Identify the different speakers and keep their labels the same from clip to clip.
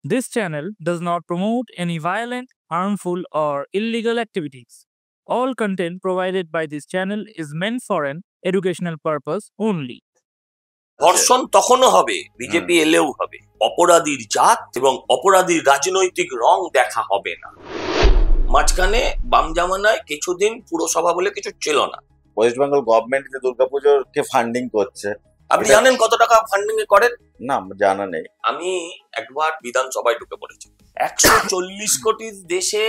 Speaker 1: This channel does not promote any violent, harmful, or illegal activities. All content provided by this channel is meant for an educational purpose only.
Speaker 2: ধর্ষণ তখনও হবে BJP এলেও হবে, অপরাধীর জাত এবং অপরাধীর রাজনৈতিক রং দেখা হবে না। মাঝখানে বাম জামানায় কিছুদিন পুরসভা বলে কিছু ছিল না।
Speaker 3: ওয়েস্ট বেঙ্গল গভর্নমেন্ট যে দুর্গাপুজোকে ফান্ডিং করছে,
Speaker 2: আপনি জানেন কত টাকা ফান্ডিং করেন?
Speaker 3: না, জানা নেই।
Speaker 2: আমি একবার বিধানসভায় ঢুকে পড়েছি। 140 কোটির দেশে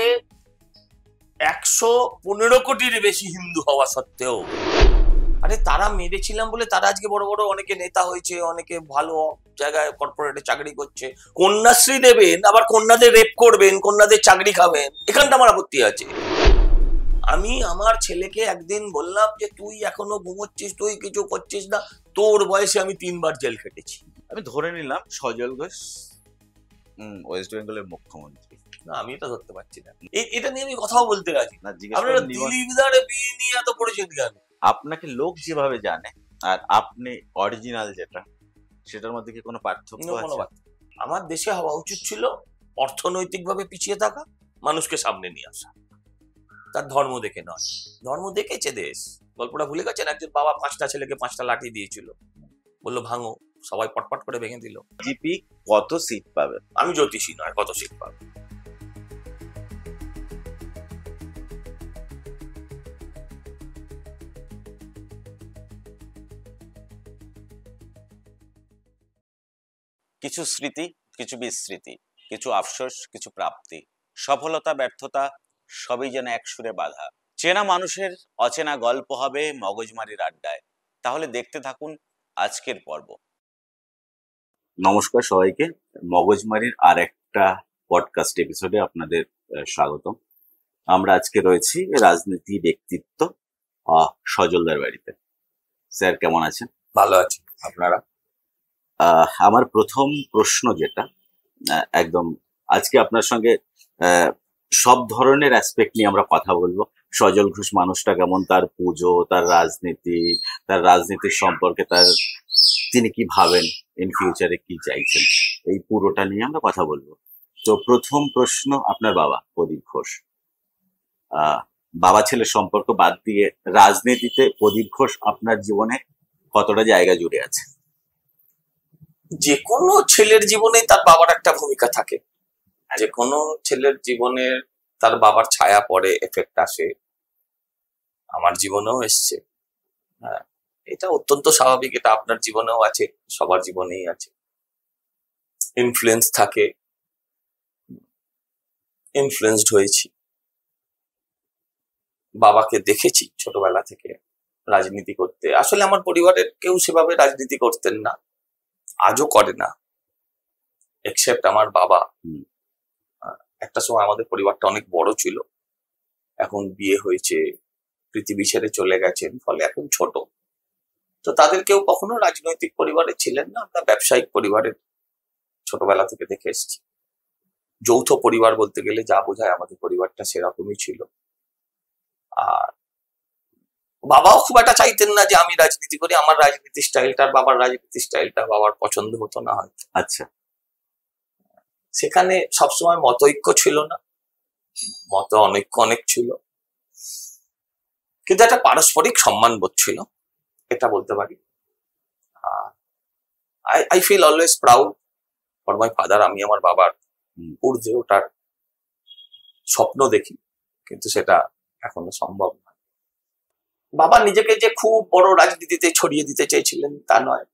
Speaker 2: 115 কোটির বেশি হিন্দু হওয়া সত্ত্বেও আরে তারা মেরেছিলাম বলে তারা আজকে বড় বড় অনেকে নেতা হয়েছে, অনেকে ভালো জায়গায় কর্পোরেটে চাকরি করছে। কন্যাশ্রী দেবেন, আবার কন্যাদের রেপ করবেন, কন্যাদের চাকরি খাবেন, এখানটা আমার আপত্তি আছে। আমি আমার ছেলেকে একদিন বললাম যে তুই এখনো ঘুমোচ্ছিস, তুই কিছু করছিস না, তোর বয়সে আমি 3 বার জেল খেটেছি।
Speaker 3: আমি ধরে নিলাম সজল ঘোষ ওয়েস্ট বেঙ্গলের মুখ্যমন্ত্রী।
Speaker 2: না, আমি এটা ধরতে পারছি না। এটা নিয়ে আমি কথাও বলতে রাজি না। আপনারা দিলীপ দারে বিয়ে নিয়ে এত পড়েছেন কেন?
Speaker 3: আপনাকে লোক যেভাবে জানে আর আপনি অরিজিনাল যেটা, সেটার মধ্যে কি কোনো পার্থক্য আছে?
Speaker 2: আমার দেশে হওয়া উচিত ছিল অর্থনৈতিকভাবে পিছিয়ে থাকা মানুষকে সামনে নিয়ে আসা, তার ধর্ম দেখে নয়। ধর্ম দেখেছে দেশ। গল্পটা ভুলে গেছেন? একজন বাবা 5টা ছেলেকে 5টা লাঠি দিয়েছিল, বললো ভাঙো, সবাই পটপট করে ভেঙে দিল।
Speaker 3: বিজেপি কত সিট পাবে?
Speaker 2: আমি জ্যোতিষী নয়, কত সিট পাবে।
Speaker 3: কিছু স্মৃতি, কিছু বিস্মৃতি, কিছু আফসোস, কিছু প্রাপ্তি, সফলতা, ব্যর্থতা, সবই যেন এক সুরে বাঁধা। চেনা মানুষের অচেনা গল্প হবে মগজমারির আড্ডায়। তাহলে দেখতে থাকুন আজকের পর্ব। নমস্কার সবাইকে, মগজমারির আর একটা পডকাস্ট এপিসোডে আপনাদের স্বাগতম। আমরা আজকে রয়েছি রাজনীতি ব্যক্তিত্ব সজলদার বাড়িতে। স্যার কেমন আছেন?
Speaker 2: ভালো আছি, আপনারা?
Speaker 3: আমার প্রথম প্রশ্ন যেটা একদম আজকে আপনার সঙ্গে সব ধরনের অ্যাসপেক্ট নিয়ে আমরা কথা বলবো। সজল ঘোষ মানুষটা কেমন, তার পুজো, তার রাজনীতি, তার রাজনীতির সম্পর্কে তিনি কি ভাবেন, ইন ফিউচারে কি চাইছেন, এই পুরোটা নিয়ে আমরা কথা বলবো। তো প্রথম প্রশ্ন, আপনার বাবা প্রদীপ ঘোষ, বাবা ছেলের সম্পর্ক বাদ দিয়ে রাজনীতিতে প্রদীপ ঘোষ আপনার জীবনে কতটা জায়গা জুড়ে আছে?
Speaker 2: যে কোনো ছেলের জীবনে তার বাবার একটা ভূমিকা থাকে। যে কোনো ছেলের জীবনে তার বাবার ছায়া পড়ে, এফেক্ট আসে। আমার জীবনেও এসছে। হ্যাঁ, এটা অত্যন্ত স্বাভাবিক। এটা আপনার জীবনেও আছে, সবার জীবনেই আছে। ইনফ্লুয়েন্স থাকে, ইনফ্লুয়েন্সড হয়েছি। বাবাকে দেখেছি ছোটবেলা থেকে রাজনীতি করতে। আসলে আমার পরিবারের কেউ সেভাবে রাজনীতি করতেন না, আজও করে না, এক্সেপ্ট আমার বাবা। একটা সময় আমাদের পরিবারটা অনেক বড় ছিল, এখন বিয়ে হয়েছে, পৃথিবী ছেড়ে চলে গেছেন, ফলে এখন ছোট। তো তাদের কেউ কখনো রাজনৈতিক পরিবারে ছিলেন না। আমরা ব্যবসায়িক পরিবারের ছোটবেলা থেকে দেখে এসেছি। যৌথ পরিবার বলতে গেলে যা বোঝায় আমাদের পরিবারটা সেরকমই ছিল। আর বাবাও খুব একটা চাইতেন না যে আমি রাজনীতি করি। আমার রাজনীতি স্টাইলটা, বাবার রাজনীতি স্টাইলটা বাবার পছন্দ হতো না হয়তো।
Speaker 3: আচ্ছা,
Speaker 2: সেখানে সবসময় মতৈক্য ছিল না, মত অনৈক্য অনেক ছিল, কিন্তু একটা পারস্পরিক সম্মান বোধ ছিল, এটা বলতে পারি। I feel always proud for my father. আমি আমার বাবার ঊর্ধ্বে ওটার স্বপ্ন দেখি, কিন্তু সেটা এখনো সম্ভব নয়। বাবা নিজেকে যে খুব বড় রাজনীতিতে ছড়িয়ে দিতে চেয়েছিলেন তা নয়।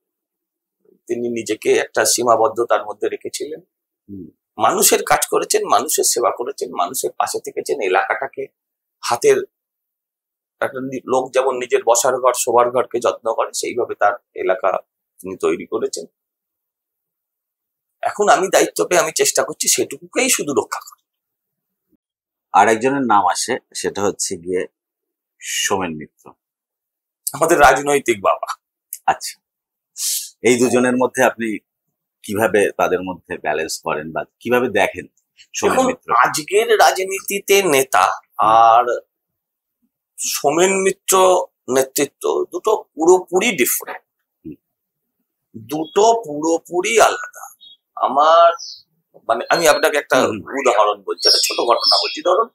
Speaker 2: তিনি নিজেকে একটা সীমাবদ্ধতার মধ্যে রেখেছিলেন। মানুষের কাজ করেছেন, মানুষের সেবা করেছেন, মানুষের পাশে থেকেছেন। এলাকাটাকে হাতের একটা লোক যেমন নিজের বসার ঘর, শোবার ঘরকে যত্ন করে, সেইভাবে তার এলাকা তিনি তৈরি করেছেন। এখন আমি দায়িত্ব পেয়ে আমি চেষ্টা করছি সেটুকুকেই শুধু রক্ষা করা।
Speaker 3: আর একজনের নাম আসে, সেটা হচ্ছে গিয়ে সোমেন মিত্র,
Speaker 2: আমাদের রাজনৈতিক বাবা।
Speaker 3: আচ্ছা, এই দুজনের মধ্যে আপনি কিভাবে তাদের মধ্যে ব্যালেন্স করেন বা কিভাবে দেখেন সোমেন মিত্র?
Speaker 2: আজকের রাজনীতিতে নেতা আর সোমেন মিত্র নেতৃত্ব দুটো পুরোপুরি ডিফারেন্ট, দুটো পুরোপুরি আলাদা। আমার মানে আমি আপনাকে একটা উদাহরণ বলছি, একটা ছোট ঘটনা বলছি। ধরুন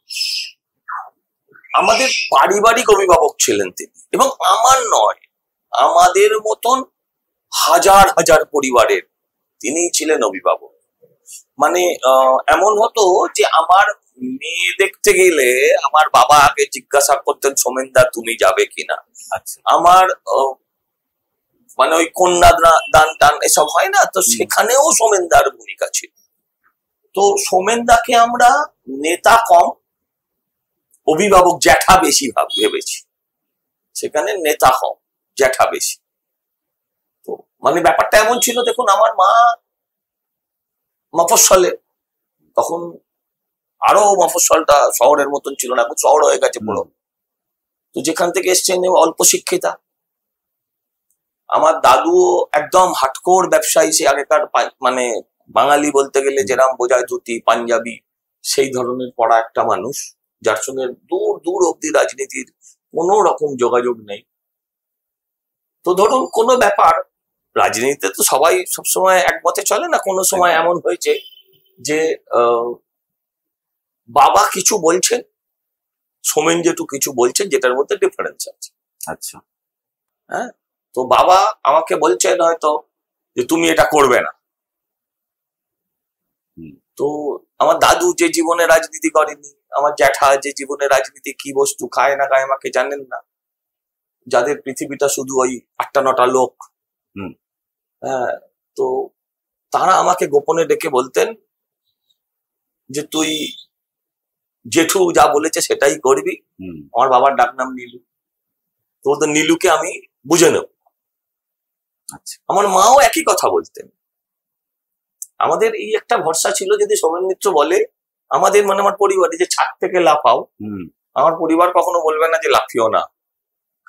Speaker 2: আমাদের পারিবারিক অভিভাবক ছিলেন তিনি, এবং আমার নয়, আমাদের মতন হাজার হাজার পরিবারের তিনি ছিলেন অভিভাবক। মানে এমন হতো যে আমার মেয়ে দেখতে গেলে আমার বাবা আগে জিজ্ঞাসা করতেন, সোমেনদা তুমি যাবে কিনা।
Speaker 3: আচ্ছা,
Speaker 2: আমার মানে ওই কন্যা দান টান এসব হয় না, তো সেখানেও সোমেনদার ভূমিকা ছিল। তো সোমেনদাকে আমরা নেতা কম, অভিভাবক জ্যাঠা বেশি ভেবেছি। সেখানে নেতা কম, জ্যাঠা বেশি। তো মানে ব্যাপারটা এমন ছিল, দেখুন আমার মা মফস্বলে, তখন আরো মফস্বলটা শহরের মতন ছিল না, এখন শহর হয়ে গেছে পুরো। তো যেখান থেকে এসছেন অল্প শিক্ষিতা। আমার দাদু একদম হাটকোর ব্যবসায়ী, সে আগেকার মানে বাঙালি বলতে গেলে যেরাম বোঝায় ধুতি পাঞ্জাবি সেই ধরনের পড়া একটা মানুষ, যার সঙ্গে দূর দূর অব্দি রাজনীতির কোনো রকম যোগাযোগ নেই। তো ধরুন কোনো ব্যাপার, রাজনীতিতে তো সবাই সবসময় একমতে চলে না, কোনো সময় এমন হয়েছে যে বাবা কিছু বলছেন, সোমেন জেঠু কিছু বলছেন, যেটার মধ্যে ডিফারেন্স আছে।
Speaker 3: আচ্ছা,
Speaker 2: হ্যাঁ, তো বাবা আমাকে বলছেন হয়তো যে তুমি এটা করবে না। তো আমার দাদু যে জীবনে রাজনীতি করেনি, আমার জ্যাঠা যে জীবনে রাজনীতি কি বস্তু খায় না খায় আমাকে জানেন না, যাদের পৃথিবীটা শুধু ওই 8-9টা লোক। হ্যাঁ, তো তারা আমাকে গোপনে ডেকে বলতেন যে তুই জেঠু যা বলেছে সেটাই করবি। আমার বাবার ডাকনাম নীলু, তো নীলুকে আমি বুঝে নেব। আমার মাও একই কথা বলতেন। আমাদের এই একটা ভরসা ছিল, যদি সোমেন মিত্র বলে আমাদের মানে আমার পরিবারে যে ছাদ থেকে লাফাও, আমার পরিবার কখনো বলবে না যে লাফিও না,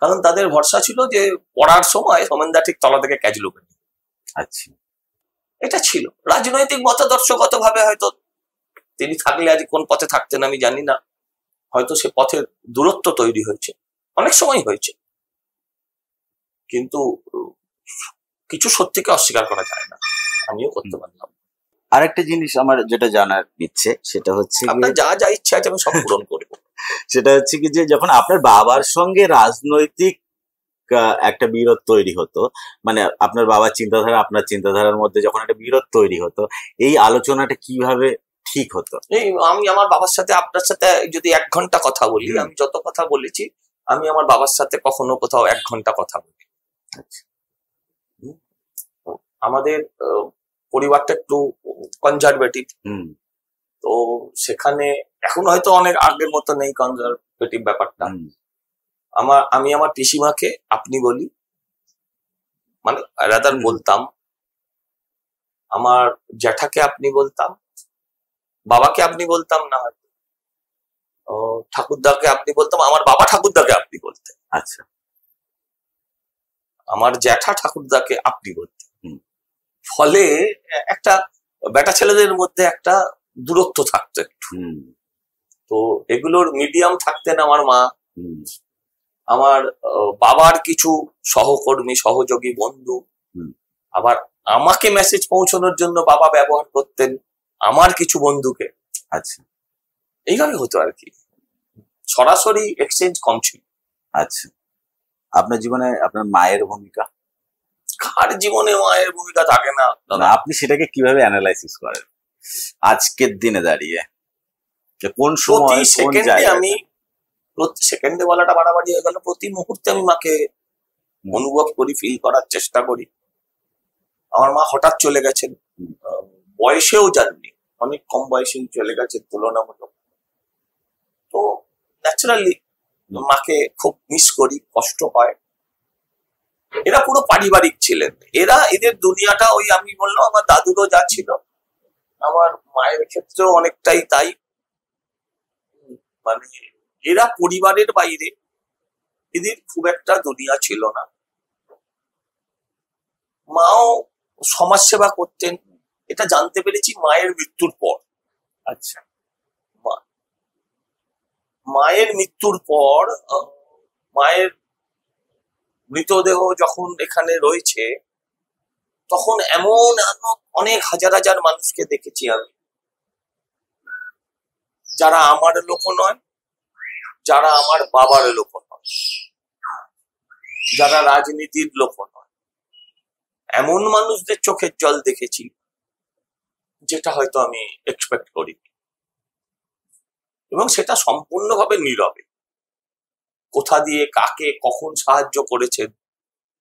Speaker 2: কারণ তাদের ভরসা ছিল যে পড়ার সময় সোমেনদা ঠিক তলা থেকে ক্যাচ লুবে। আচ্ছা, এটা ছিল রাজনৈতিক মতাদর্শগত ভাবে হয়তো তিনি থাকলে আজ কোন পথে থাকতেন আমি জানি না, হয়তো সে পথের দূরত্ব তৈরি হয়েছে, অনেক সময় হয়েছে, কিন্তু কিছু সত্যিকে অস্বীকার করা যায় না, আমিও করতে পারলাম।
Speaker 3: আরেকটা জিনিস আমার যেটা জানার ইচ্ছে সেটা হচ্ছে
Speaker 2: আপনার যা যা ইচ্ছা আছে আমি সব পূরণ করবো।
Speaker 3: সেটা হচ্ছে কি যে যখন আপনার বাবার সঙ্গে রাজনৈতিক একটা বিরোধ তৈরি হতো, মানে আপনার বাবার চিন্তাধারা আপনার চিন্তাধারার মধ্যে যখন একটা বিরোধ তৈরি হতো, এই আলোচনাটা কিভাবে ঠিক হতো?
Speaker 2: এই আমি আমার বাবার সাথে আপনার সাথে যদি 1 ঘন্টা কথা বলি, আমি যত কথা বলেছি আমি আমার বাবার সাথে কখনো কোথাও 1 ঘন্টা কথা বলি। আচ্ছা, আমাদের পরিবারটা একটু কনজারভেটিভ, তো সেখানে এখন হয়তো অনেক আগের মতো নেই কনজারভেটিভ ব্যাপারটা। আমি আমার পিসিমাকে আপনি বলি, মানে রাদার বলতাম, আমার জ্যাঠাকে আপনি বলতাম, বাবাকে আপনি বলতাম না, হয়তো ঠাকুরদাকে আপনি বলতাম, আমার বাবা ঠাকুরদাকে আপনি বলতেন। আচ্ছা, আমার জ্যাঠা ঠাকুরদাকে আপনি বলতেন। ফলে একটা বেটা ছেলেদের মধ্যে একটা দূরত্ব থাকতো একটু। তো এগুলোর মিডিয়াম থাকতেন আমার মা, আমার বাবার কিছু সহকর্মী সহযোগী বন্ধু, আবার আমাকে মেসেজ পৌঁছানোর জন্য বাবা ব্যবহার করতেন আমার কিছু বন্ধুকে। আচ্ছা, এইভাবে হতো আর কি, সরাসরি এক্সচেঞ্জ কম ছিল।
Speaker 3: আচ্ছা, আপনার জীবনে আপনার মায়ের ভূমিকা?
Speaker 2: কার জীবনে মায়ের ভূমিকা থাকে না?
Speaker 3: আপনি সেটাকে কিভাবে অ্যানালাইসিস করেন আজকের দিনে দাঁড়িয়ে? কোন সময়
Speaker 2: আমি প্রতি সেকেন্ডে বলাটা বাড়াবাড়ি হয়ে গেল, প্রতি মুহূর্তে আমি মাকে অনুভব করি, ফিল করার চেষ্টা করি। আমার মা হঠাৎ চলে গেছেন, বয়সেও যাননি, অনেক কম বয়সেই চলে গেছেন তুলনামূলক। তো ন্যাচারালি মাকে খুব মিস করি, কষ্ট হয়। এরা পুরো পারিবারিক ছিলেন, এদের দুনিয়াটা ওই আমি বললাম আমার দাদুরও যা ছিল আমার মায়ের ক্ষেত্রেও অনেকটাই তাই। মানে এরা পরিবারের বাইরে এদের খুব একটা দুনিয়া ছিল না। মাও সমাজসেবা করতেন, এটা জানতে পেরেছি মায়ের মৃত্যুর পর। আচ্ছা, মায়ের মৃত্যুর পর মায়ের মৃতদেহ যখন এখানে রয়েছে তখন এমন অনেক হাজার হাজার মানুষকে দেখেছি আমি, যারা আমার লোক নয়, যারা আমার বাবার লোক নয়, যারা রাজনীতির লোক নয়, এমন মানুষদের চোখের জল দেখেছি যেটা হয়তো আমি এক্সপেক্ট করিনি, এবং সেটা সম্পূর্ণভাবে নীরবে। কোথা দিয়ে কাকে কখন সাহায্য করেছেন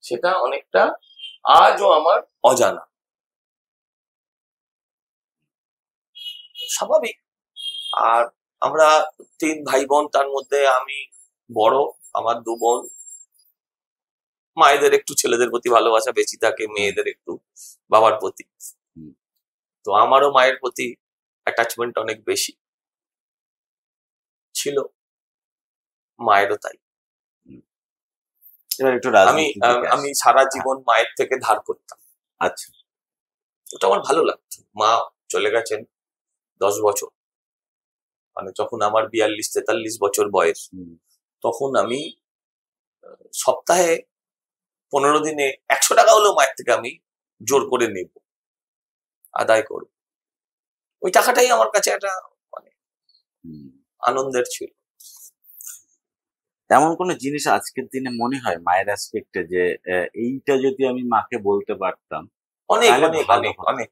Speaker 2: সেটা অনেকটা আজও আমার অজানা। স্বাভাবিক। আর আমরা 3 ভাই বোন, তার মধ্যে আমি বড়, আমার 2 বোন। মায়েদের একটু ছেলেদের প্রতি ভালোবাসা বেশি থাকে, মেয়েদের একটু বাবার প্রতি। তো আমারও মায়ের প্রতি অ্যাটাচমেন্ট অনেক বেশি ছিল, মায়েরও তাই।
Speaker 3: এবার একটু
Speaker 2: আমি সারা জীবন মায়ের থেকে ধার করতাম।
Speaker 3: আচ্ছা,
Speaker 2: ওটা আমার ভালো লাগতো। মা চলে গেছেন 10 বছর, মানে যখন আমার 42-43 বছর বয়স, তখন আমি সপ্তাহে 15 দিনে 100 টাকা হলেও মায়ের থেকে আমি জোর করে নেব, আদায় করব। ওই টাকাটাই আমার কাছে একটা মানে আনন্দের ছিল।
Speaker 3: এমন কোন জিনিস আজকের দিনে মনে হয় মায়ের অ্যাসপেক্টে যে এইটা যদি আমি মাকে বলতে পারতাম?
Speaker 2: অনেক অনেক অনেক অনেক।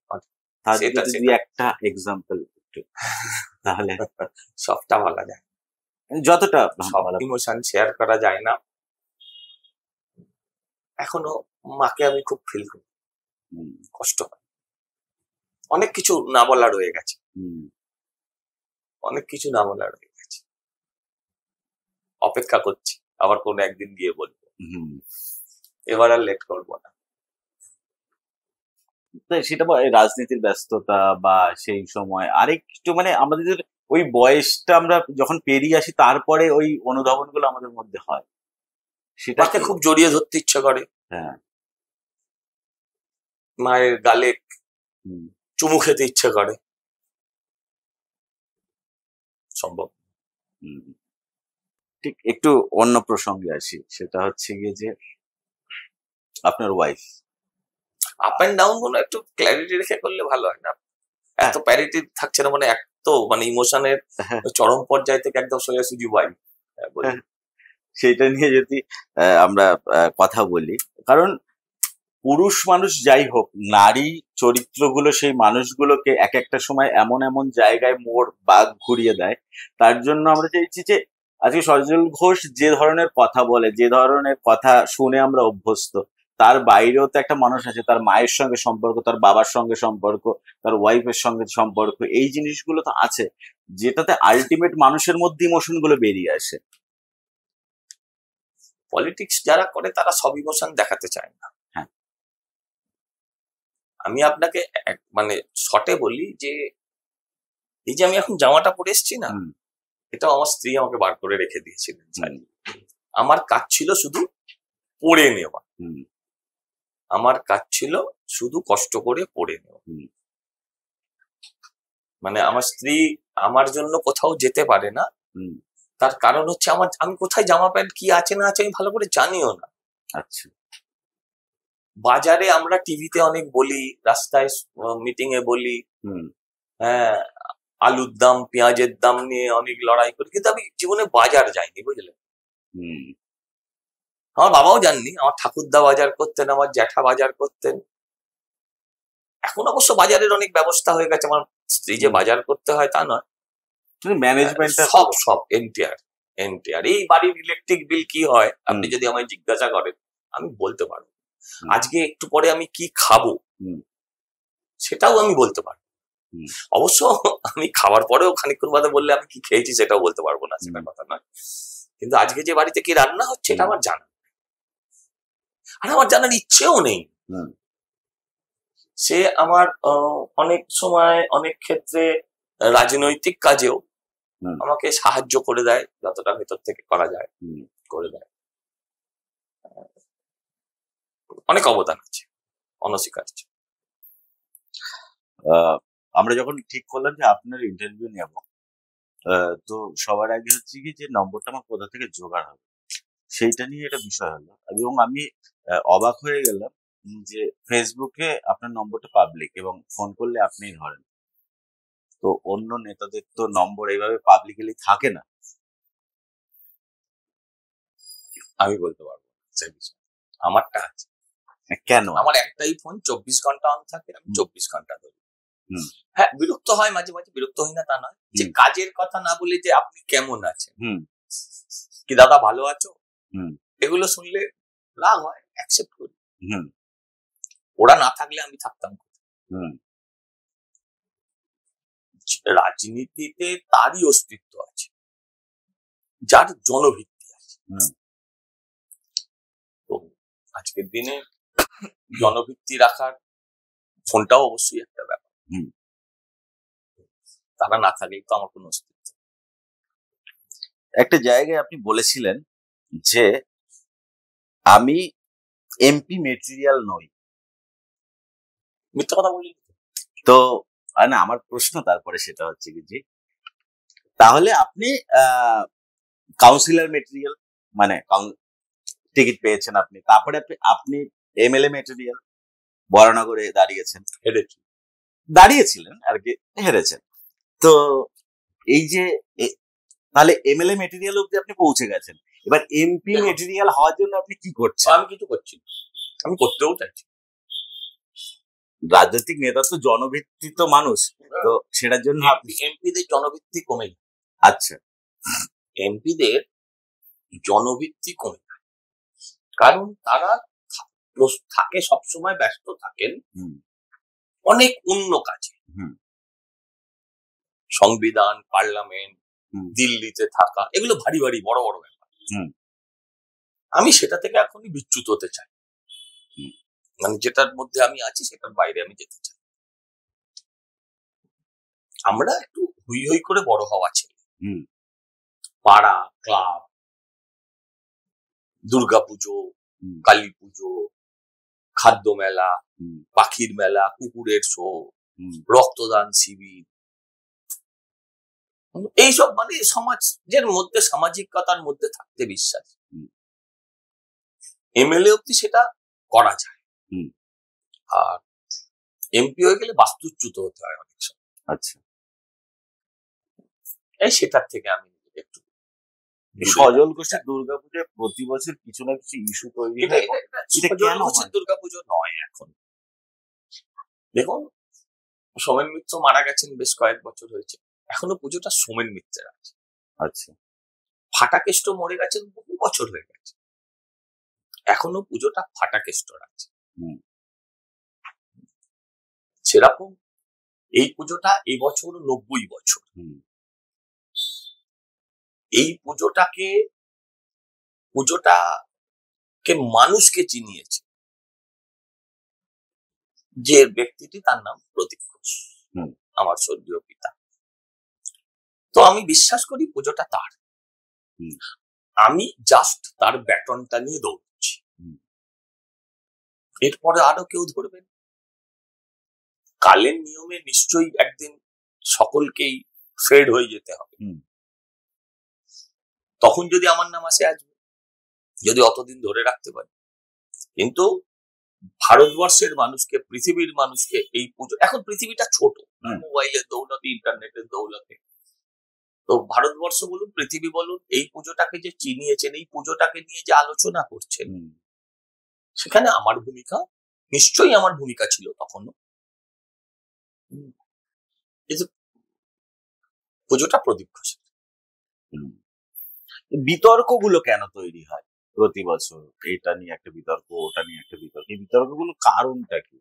Speaker 3: তার যদি একটা এক্সাম্পল একটু, তাহলে
Speaker 2: সবটা বলা যায়,
Speaker 3: যতটা
Speaker 2: সব ইমোশন শেয়ার করা যায় না। এখনো মাকে আমি খুব ফিল করি, কষ্ট হয়। অনেক কিছু না বলা রয়ে গেছে, অনেক কিছু না বলা রয়ে গেছে। অপেক্ষা করছি আবার কোন একদিন গিয়ে বলবো, এবার আর লেট করবো না।
Speaker 3: সেটা রাজনীতির ব্যস্ততা বা সেই সময় আরেকটু মানে আমাদের ওই বয়সটা আমরা যখন পেরিয়ে আসি, তারপরে ওই অনুধাবন গুলো আমাদের মধ্যে হয়,
Speaker 2: সেটাকে খুব জড়িয়ে ধরতে ইচ্ছা করে।
Speaker 3: হ্যাঁ,
Speaker 2: মায়ের গালে চুমু খেতে ইচ্ছে করে, সম্ভব।
Speaker 3: ঠিক একটু অন্য প্রসঙ্গে আসি, সেটা হচ্ছে গিয়ে যে আপনার ওয়াইফ
Speaker 2: আপ এন্ড ডাউন গুলো একটু ক্ল্যারিটি রেখে করলে ভালো হয় না? এত প্যারিটি থাকছে না, মানে এত মানে ইমোশনের চরম পর্যায় থেকে একদম সোজাসুজি ওয়াইফ।
Speaker 3: সেইটা নিয়ে যদি আমরা কথা বলি, কারণ পুরুষ মানুষ যাই হোক, নারী চরিত্রগুলো সেই মানুষগুলোকে এক একটা সময় এমন এমন জায়গায় মোড় বাগ ঘুরিয়ে দেয়। তার জন্য আমরা চাইছি যে আজকে সজল ঘোষ যে ধরনের কথা বলে, যে ধরনের কথা শুনে আমরা অভ্যস্ত, তার বাইরেও তো একটা মানুষ আছে, তার মায়ের সঙ্গে সম্পর্ক, তার বাবার সঙ্গে সম্পর্ক, তার ওয়াইফের সঙ্গে সম্পর্ক, এই জিনিসগুলো তো আছে, যেটাতে আলটিমেট মানুষের মধ্যে ইমোশন গুলো বেরিয়ে আসে।
Speaker 2: পলিটিক্স যারা করে তারা সব ইমোশন দেখাতে চায় না।
Speaker 3: হ্যাঁ,
Speaker 2: আমি আপনাকে মানে শর্টে বলি যে এই যে আমি এখন জামাটা পরে এসেছি না, এটা আমার স্ত্রী আমাকে বার করে রেখে দিয়েছিলেন। আমার কাজ ছিল শুধু পরে নেওয়া, আমার কাজ ছিল শুধু কষ্ট করে পরে নেওয়া। মানে আমার স্ত্রী আমার জন্য কোথাও যেতে পারে না, তার কারণ হচ্ছে আমি কোথায় জামা প্যান্ট কি আছে না আছে আমি ভালো করে জানিও না।
Speaker 3: আচ্ছা,
Speaker 2: বাজারে আমরা টিভিতে অনেক বলি, রাস্তায় মিটিং এ বলি, হ্যাঁ আলুর দাম পেঁয়াজের দাম নিয়ে অনেক লড়াই করি, কিন্তু আমি জীবনে বাজার যাইনি, বুঝলেন। আমার বাবাও জাননি, আমার ঠাকুরদা বাজার করতেন, আমার জ্যাঠা বাজার করতেন। এখন অবশ্য বাজারের অনেক ব্যবস্থা হয়ে গেছে, আমার স্ত্রী যে বাজার করতে হয় তা নয়,
Speaker 3: ম্যানেজমেন্ট
Speaker 2: সব এনটিআর। এই বাড়ির ইলেকট্রিক বিল কি হয় আপনি যদি আমায় জিজ্ঞাসা করেন আমি বলতে পারবো। আজকে একটু পরে আমি কি খাবো সেটাও আমি বলতে পারবো। অবশ্য আমি খাবার পরেও খানিকক্ষণ বাদে বললে আমি কি খেয়েছি সেটাও বলতে পারবো না, সেটা কথা নয়। কিন্তু আজকে যে বাড়িতে কি রান্না হচ্ছে এটা আমার জানা, আর আমার জানার ইচ্ছেও নেই। সে আমার অনেক সময় অনেক ক্ষেত্রে রাজনৈতিক কাজেও আমাকে সাহায্য করে দেয়, যতটা ভেতর থেকে করা যায় করে দেয়। অনেক অবদান আছে, অনস্বীকার্য।
Speaker 3: আমরা যখন ঠিক করলাম যে আপনার ইন্টারভিউ নেব, তো সবার আগে হচ্ছে কি যে নম্বরটা আমার কোথা থেকে জোগাড় হবে সেইটা নিয়ে একটা বিষয় হলো, এবং আমি অবাক হয়ে গেলাম যে ফেসবুকে আপনার নম্বরটা পাবলিক এবং ফোন করলে আপনিই ধরেন। তো অন্য নেতাদের তো নম্বর এইভাবে পাবলিকলি থাকে না।
Speaker 2: আমি বলতে পারবো না সেই বিষয়ে। আমারটা আছে।
Speaker 3: কেন?
Speaker 2: আমার একটাই ফোন, 24 ঘন্টা অন থাকে, আমি 24 ঘন্টা ধরি।
Speaker 3: হুম।
Speaker 2: হ্যাঁ, বিরক্ত হয় মাঝে মাঝে, বিরক্ত হই না তা নয়, যে কাজের কথা না বলে যে আপনি কেমন আছেন, কি দাদা ভালো আছো, এগুলো শুনলে রাগ হয়, অ্যাকসেপ্ট করি। ওরা না থাকলে আমি থাকতাম। রাজনীতিতে তারই অস্তিত্ব আছে যার জনভিত্তি আছে। তো আজকের দিনে জনভিত্তি রাখার ফোনটাও অবশ্যই একটা ব্যাপার। তারা না থাকলে তো আমার কোনো অস্তিত্ব।
Speaker 3: একটা জায়গায় আপনি বলেছিলেন যে আমি এমপি মেটেরিয়াল নই।
Speaker 2: মিথ্যা কথা বলি
Speaker 3: তো না, আমার প্রশ্ন তারপরে সেটা হচ্ছে কি, জি তাহলে আপনি কাউন্সিলর মেটেরিয়াল, মানে টিকিট পেয়েছেন আপনি, তারপরে আপনি এমএলএ মেটেরিয়াল, বরানগরে দাঁড়িয়েছিলেন আর কি, হেরেছেন। তো এই যে তাহলে এমএলএ মেটেরিয়াল অব্দি আপনি পৌঁছে গেছেন, এবার এমপি মেটেরিয়াল হওয়ার জন্য আপনি কি করছেন?
Speaker 2: আমি কিছু করছি না, আমি করতেও চাইছি।
Speaker 3: রাজনৈতিক নেতা তো জনভিত্তিক মানুষ, তো সেটার জন্য
Speaker 2: এমপিদের জনভিত্তি কমে যায়।
Speaker 3: আচ্ছা,
Speaker 2: এমপিদের জনভিত্তি কমে যায় কারণ তারা থাকে সবসময় ব্যস্ত থাকেন অনেক অন্য কাজে। সংবিধান, পার্লামেন্ট, দিল্লিতে থাকা, এগুলো ভারী ভারী বড় বড় ব্যাপার। আমি সেটা থেকে এখনই বিচ্যুত হতে চাই, মানে যেটার মধ্যে আমি আছি সেটার বাইরে আমি যেতে চাই। আমরা একটু হই হই করে বড় হওয়া ছেলে, পাড়া, ক্লাব, দুর্গাপুজো, কালী পুজো, খাদ্য মেলা, পাখির মেলা, কুকুরের শো, রক্তদান শিবির, এইসব মানে সমাজের মধ্যে, সামাজিকতার মধ্যে থাকতে বিশ্বাস। এমএলএ অব্দি সেটা করা যায়, আর এমপি হয়ে গেলে বাস্তুচ্যুত হতে হয় অনেক সময়।
Speaker 3: আচ্ছা,
Speaker 2: এই সেটার থেকে আমি একটু।
Speaker 3: সজল ঘোষের দুর্গাপুজোয় প্রতি বছর কিছু না কিছু ইস্যু তৈরি হয়,
Speaker 2: সজল ঘোষের দুর্গাপুজো নয় এখন। দেখুন, সোমেন মিত্র মারা গেছেন, বেশ কয়েক বছর হয়েছে, এখনো পুজোটা সোমেন মিত্রের আছে।
Speaker 3: আচ্ছা,
Speaker 2: ফাটাকেষ্ট মরে গেছেন, বহু বছর হয়ে গেছে, এখনো পুজোটা ফাটাকেষ্টর আছে। সেরকম এই পুজোটা এই বছর 90 বছর। এই পুজোটাকে মানুষকে চিনিয়েছে যে ব্যক্তিটি, তার নাম প্রতীক ঘোষ, আমার স্বর্গীয় পিতা। তো আমি বিশ্বাস করি পুজোটা তার, আমি জাস্ট তার ব্যাটনটা নিয়ে দৌড়ছি। এরপরে আরো কেউ ধরবেন, কালের নিয়মে নিশ্চয়ই একদিন সকলকেই ফেড হয়ে যেতে হবে। তখন যদি আমার নাম আসে আসবে, যদি অতদিন ধরে রাখতে পারি। কিন্তু ভারতবর্ষের মানুষকে, পৃথিবীর মানুষকে এই পুজো, এখন পৃথিবীটা ছোট, মোবাইলের দৌলতে, ইন্টারনেটের দৌলতে, তো ভারতবর্ষ বলুন, পৃথিবী বলুন, এই পুজোটাকে যে চিনিয়েছেন, এই পুজোটাকে নিয়ে যে আলোচনা করছেন, সেখানে আমার ভূমিকা, নিশ্চয়ই আমার ভূমিকা ছিল তখনও। পুজোটা প্রদীপ ঘোষের।
Speaker 3: বিতর্কগুলো কেন তৈরি হয় প্রতি বছর? এটা নিয়ে একটা বিতর্ক, ওটা নিয়ে একটা বিতর্ক, এই বিতর্কগুলো কারণটা কি?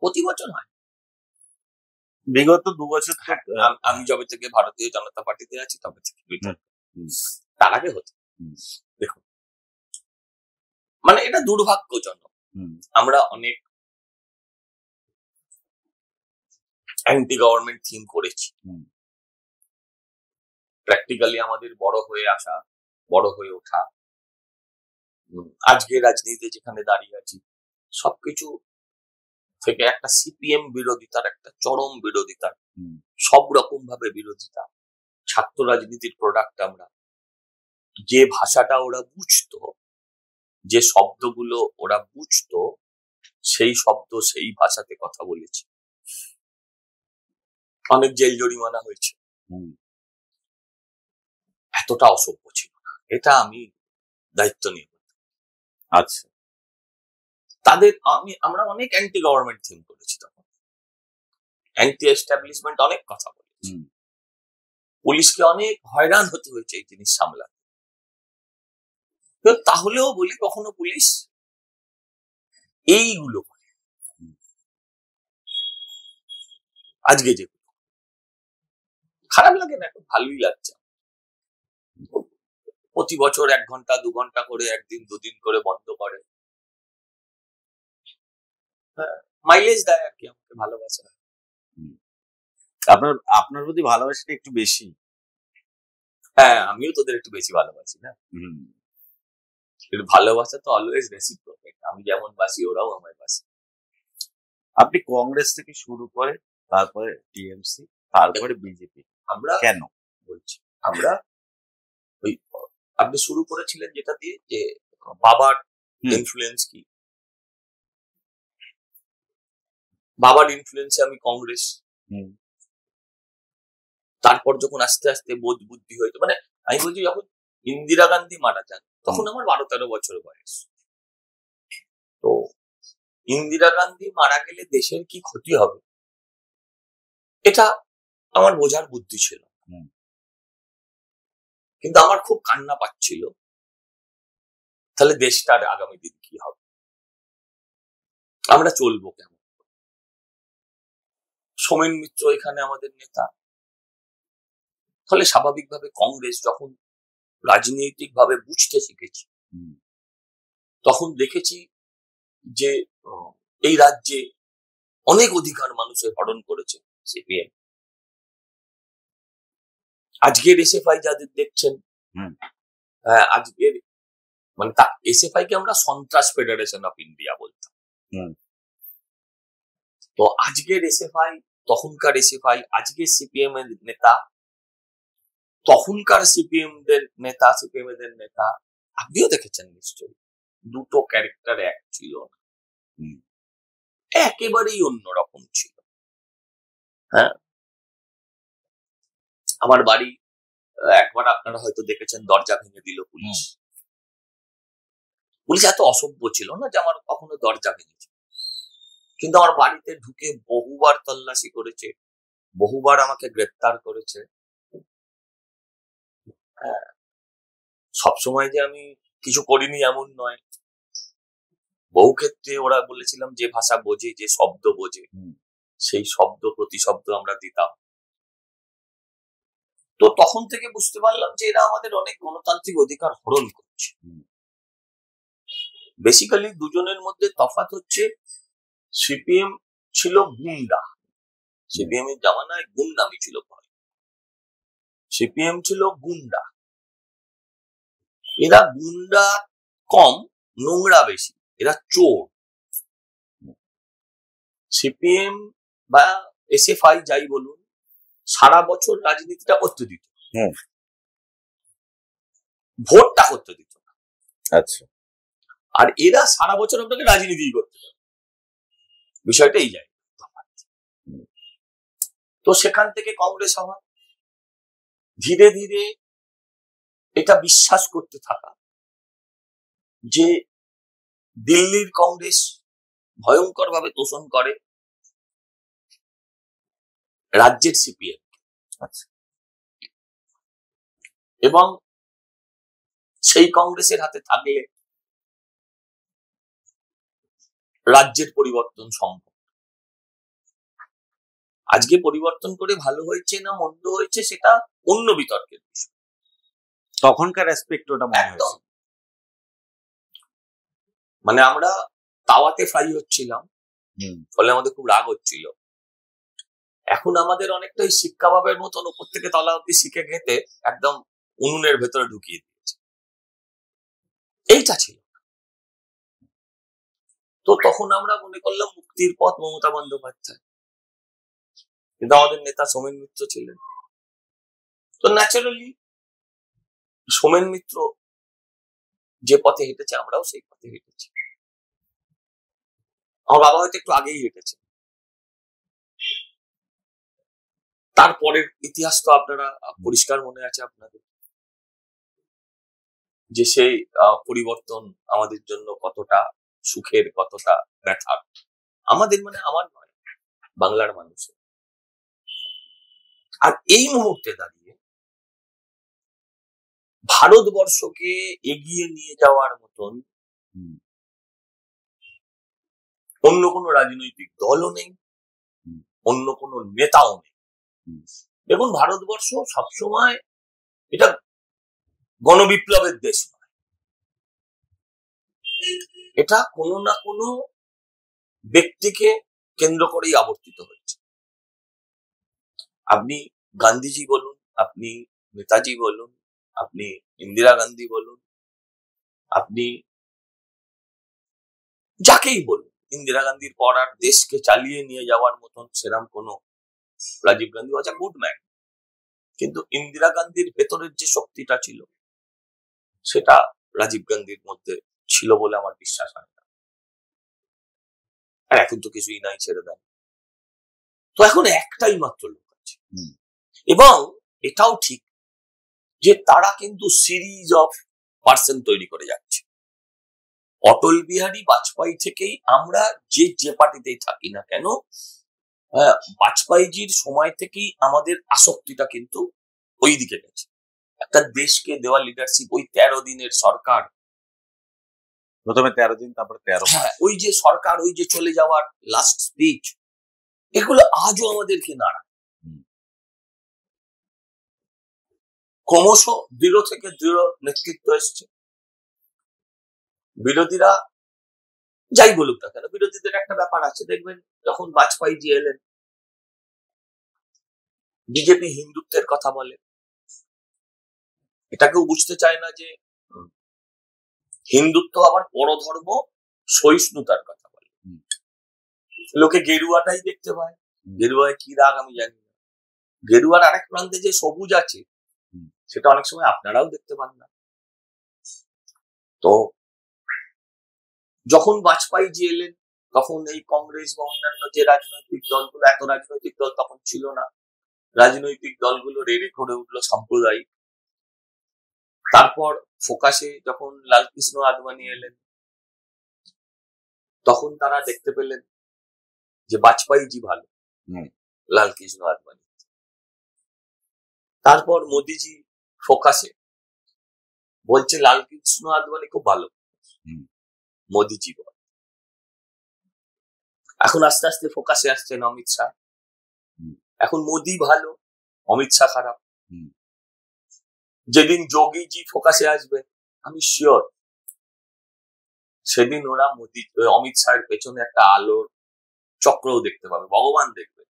Speaker 2: প্রতি বছর হয়,
Speaker 3: বিগত 2 বছর
Speaker 2: আমি যবে থেকে ভারতীয় জনতা পার্টিতে আছি তবে থেকে বিতর্ক। তার আগে হতো। দেখুন, মানে এটা দুর্ভাগ্যজনক, আমরা অনেক অ্যান্টি গভর্নমেন্ট থিম করেছি, প্র্যাকটিক্যালি আমাদের বড় হয়ে আসা, বড় হয়ে ওঠা, আজকে রাজনীতিতে যেখানে দাঁড়িয়ে আছি, সবকিছু থেকে একটা সিপিএম বিরোধিতার, একটা চরম বিরোধিতার, সব রকম ভাবে বিরোধিতা, ছাত্র রাজনীতির প্রোডাক্ট আমরা। যে ভাষাটা ওরা বুঝতো, যে শব্দগুলো ওরা বুঝতো, সেই শব্দ সেই ভাষাতে কথা বলেছি। অনেক জেল জরিমানা হয়েছে, এতটা অসভ্য ছিল না। এটা আমি দায়িত্ব নিয়ে বলতে।
Speaker 3: আচ্ছা,
Speaker 2: তাদের আমরা অনেক অ্যান্টি গভর্নমেন্ট থিম করেছি, তখন অ্যান্টি এস্টাবলিশমেন্ট অনেক কথা বলেছি। পুলিশকে অনেক হয়রান হতে হয়েছে এই জিনিস সামলাতে। তাহলেও বলি কখনো পুলিশ এইগুলো করে। আজকে যে খারাপ লাগে না, এখন ভালোই লাগছে। প্রতি বছর 1 ঘন্টা 2 ঘন্টা করে, একদিন 2 দিন করে বন্ধ করে, মাইলেজ দেয় আর কি, আমাকে ভালোবাসে।
Speaker 3: আপনার প্রতি ভালোবাসাটা একটু বেশি।
Speaker 2: হ্যাঁ, আমিও তোদের একটু বেশি ভালোবাসি না। ভালোবাসা তো অলওয়েজ রেসিপ্রোকেট, আমি যেমন বাসি ওরাও আমায় বাসে।
Speaker 3: আপনি কংগ্রেস থেকে শুরু করে তারপরে টিএমসি, তারপরে বিজেপি,
Speaker 2: আমরা
Speaker 3: কেন
Speaker 2: বলছি? আমরা ওই আপনি শুরু করেছিলেন যেটা দিয়ে, যে বাবার ইনফ্লুয়েন্স কি, বাবার ইনফ্লুয়েন্সে আমি কংগ্রেস, তারপর যখন আস্তে আস্তে বোধ বুদ্ধি হয়েছে, মানে আমি বলছি যখন ইন্দিরা গান্ধী মারা যান তখন আমার 12-13 বছর বয়স। তো ইন্দিরা গান্ধী মারা গেলে দেশের কি ক্ষতি হবে এটা আমার বোঝার বুদ্ধি ছিল, কিন্তু আমার খুব কান্না পাচ্ছিল তাহলে দেশটার আগামী দিন কি হবে, আমরা চলবো কেমন। সোমেন মিত্র এখানে আমাদের নেতা, ফলে স্বাভাবিকভাবে কংগ্রেস যখন রাজনৈতিক ভাবে বুঝতে শিখেছি, তখন দেখেছি যে এই রাজ্যে অনেক অধিকার মানুষের হরণ করেছে সিপিএম। আজকের এসএফআই যাদের দেখছেন, আজকের মানে এসএফআই কে আমরা সন্ত্রাস ফেডারেশন অফ ইন্ডিয়া বলতাম। তো আজকের এসএফআই, তখনকার এসএফআই, আজকের সিপিএম এর নেতা, তখনকার সিপিএম দের নেতা, সিপিএম এর নেতা, আপনিও দেখেছেন নিশ্চয়ই, দুটো ক্যারেক্টার এক ছিল না, একেবারেই অন্যরকম ছিল। হ্যাঁ, আমার বাড়ি একবার আপনারা হয়তো দেখেছেন, দরজা ভেঙে দিল পুলিশ। পুলিশ এত অসভ্য ছিল না যে আমার কখনো দরজা ভেঙেছে, কিন্তু আমার বাড়িতে ঢুকে বহুবার তল্লাশি করেছে, বহুবার আমাকে গ্রেফতার করেছে। সবসময় যে আমি কিছু করিনি এমন নয়, বহু ক্ষেত্রে ওরা বলেছিলাম যে ভাষা বোঝে, যে শব্দ বোঝে, সেই শব্দ প্রতিশব্দ আমরা দিতাম। তো তখন থেকে বুঝতে পারলাম যে এরা আমাদের অনেক গণতান্ত্রিক অধিকার হরণ করছে। বেসিক্যালি দুজনের মধ্যে তফাৎ হচ্ছে, সিপিএম ছিল গুন্ডা, সিপিএম এর জামানায় গুন্ডামি ছিল ভয়, সিপিএম ছিল গুন্ডা। এরা গুন্ডা কম, নোংরা বেশি, এরা চোর। সিপিএম বা এসএফআই যাই বলুন, সারা বছর রাজনীতিটা করতে দিত, ভোটটা করতে দিত না।
Speaker 3: আচ্ছা,
Speaker 2: আর এরা সারা বছর আপনাকে রাজনীতি করতে দেবে, বিষয়টা এই যায়। তো সেখান থেকে কংগ্রেস হওয়া, ধীরে ধীরে এটা বিশ্বাস করতে থাকা যে দিল্লির কংগ্রেস ভয়ঙ্কর ভাবে তোষণ করে রাজ্যের সিপিএম, এবং সেই কংগ্রেসের হাতে থাকলে রাজ্যের পরিবর্তন সম্ভব। আজকে পরিবর্তন করে ভালো হয়েছে না মন্দ হয়েছে সেটা অন্য বিতর্কের বিষয়,
Speaker 3: তখনকার অ্যাসপেক্ট ওটা
Speaker 2: একদম। মানে আমরা তাওয়াতে ফ্রাই হচ্ছিলাম, ফলে আমাদের খুব রাগ হচ্ছিল। এখন আমাদের অনেকটা ওই শিক কাবাবের মতন উপর থেকে তলা অব্দি শিখে খেতে একদম উনুনের ভেতরে ঢুকিয়ে দিয়েছে, এইটা ছিল। তো তখন আমরা মনে করলাম মুক্তির পথ মমতা বন্দ্যোপাধ্যায়, কিন্তু আমাদের নেতা সোমেন মিত্র ছিলেন। তো ন্যাচারালি সোমেন মিত্র যে পথে হেঁটেছে আমরাও সেই পথে হেঁটেছি। আমার বাবা হয়তো একটু আগেই হেঁটেছে, তারপরের ইতিহাস তো আপনারা পরিষ্কার মনে আছে আপনাদের, যে সেই পরিবর্তন আমাদের জন্য কতটা সুখের, কতটা ব্যথার, আমাদের মানে আমার নয়, বাংলার মানুষের। আর এই মুহূর্তে দাঁড়িয়ে ভারতবর্ষকে এগিয়ে নিয়ে যাওয়ার মতন অন্য কোনো রাজনৈতিক দলও নেই, অন্য কোনো নেতাও নেই। দেখুন, ভারতবর্ষ সবসময় এটা গণবিপ্লবের দেশ নয়, এটা কোনো না কোনো ব্যক্তিকে কেন্দ্র করেই আবর্তিত হয়েছে। আপনি গান্ধীজি বলুন, আপনি নেতাজি বলুন, আপনি ইন্দিরা গান্ধী বলুন, আপনি যাকেই বলুন, ইন্দিরা গান্ধীর পর আর দেশকে চালিয়ে নিয়ে যাওয়ার মতন সেরকম কোনো, রাজীব গান্ধী ওয়াজ আ গুড ম্যান, কিন্তু ইন্দিরা গান্ধীর ভেতরের যে শক্তিটা ছিল সেটা রাজীব গান্ধীর মধ্যে ছিল বলে আমার বিশ্বাস হয় না। আর এখন তো কিছুই নাই, ছেড়ে দেন। তো এখন একটাই মাত্র লোক আছে, এবং এটাও ঠিক যে তারা কিন্তু সিরিজ অফ পার্সন তৈরি করে যাচ্ছে। অটল বিহারী বাজপেয়ী থেকেই আমরা যে পার্টিতেই থাকি না কেন, বাজপেয়ীজির সময় থেকেই আমাদের আসক্তিটা কিন্তু ওই দিকে গেছে। একটা দেশকে দেওয়া লিডারশিপ, ওই 13 দিনের সরকার,
Speaker 3: প্রথমে 13 দিন, তারপর 13 মাস,
Speaker 2: ওই যে সরকার, ওই যে চলে যাওয়ার লাস্ট স্পিচ, এগুলো আজও আমাদেরকে নাড়া। ক্রমশ দৃঢ় থেকে দৃঢ় নেতৃত্ব এসছে। বিরোধীরা যাই বলুক না কেন, বিরোধীদের একটা ব্যাপার আছে, দেখবেন যখন বাজপেয়ীজি এলেন, বিজেপি হিন্দুত্বের কথা বলে, এটাকেও বুঝতে চায় না যে হিন্দুত্ব আবার পরধর্ম সহিষ্ণুতার কথা বলে। লোকে গেরুয়াটাই দেখতে পায়, গেরুয়ায় কি রাগ আমি জানি না, গেরুয়ার আরেক প্রান্তে যে সবুজ আছে সেটা অনেক সময় আপনারাও দেখতে পান না। তো যখন বাজপেয়ীজি এলেন, তখন এই কংগ্রেস বা অন্যান্য যে রাজনৈতিক দলগুলো, এত রাজনৈতিক দল তখন ছিল না, রাজনৈতিক দলগুলো রেড়ে করে উঠলো সাম্প্রদায়িক। তারপর ফোকাসে যখন লালকৃষ্ণ আদবানি এলেন, তখন তারা দেখতে পেলেন যে বাজপেয়ীজি ভালো, লালকৃষ্ণ আদবানি। তারপর মোদিজি ফোকাসে বলছে লালকৃষ্ণ আদবানি খুব ভালো, মোদিজি বল। এখন আস্তে আস্তে ফোকাসে আসছেন অমিত শাহ। এখন মোদি ভালো, অমিত শাহ খারাপ। যেদিন যোগীজি ফোকাসে আসবে, আমি শিওর সেদিন ওরা মোদি অমিত শাহের পেছনে একটা আলোর চক্রও দেখতে পাবে, ভগবান দেখবে,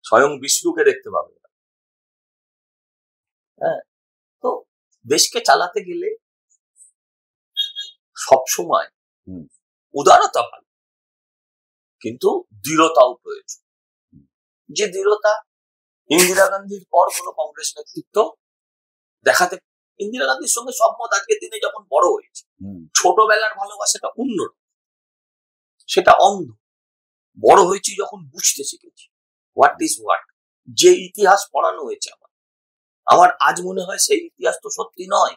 Speaker 2: স্বয়ং বিষ্ণুকে দেখতে পাবে। হ্যাঁ, তো দেশকে চালাতে গেলে সবসময় উদারতা ভালো, কিন্তু দৃঢ়তাও প্রয়োজন। যে দৃঢ়তা ইন্দিরা গান্ধীর পর কোন কংগ্রেস নেতৃত্ব দেখাতে, ইন্দিরা গান্ধীর সঙ্গে সম্মত আজকের দিনে যখন বড় হয়েছে, ছোটবেলার ভালোবাসাটা অন্য, সেটা অন্ধ। বড় হয়েছি যখন বুঝতে শিখেছি হোয়াট ইজ হোয়াট। যে ইতিহাস পড়ানো হয়েছে আমার আজ মনে হয় সেই ইতিহাস তো সত্যি নয়,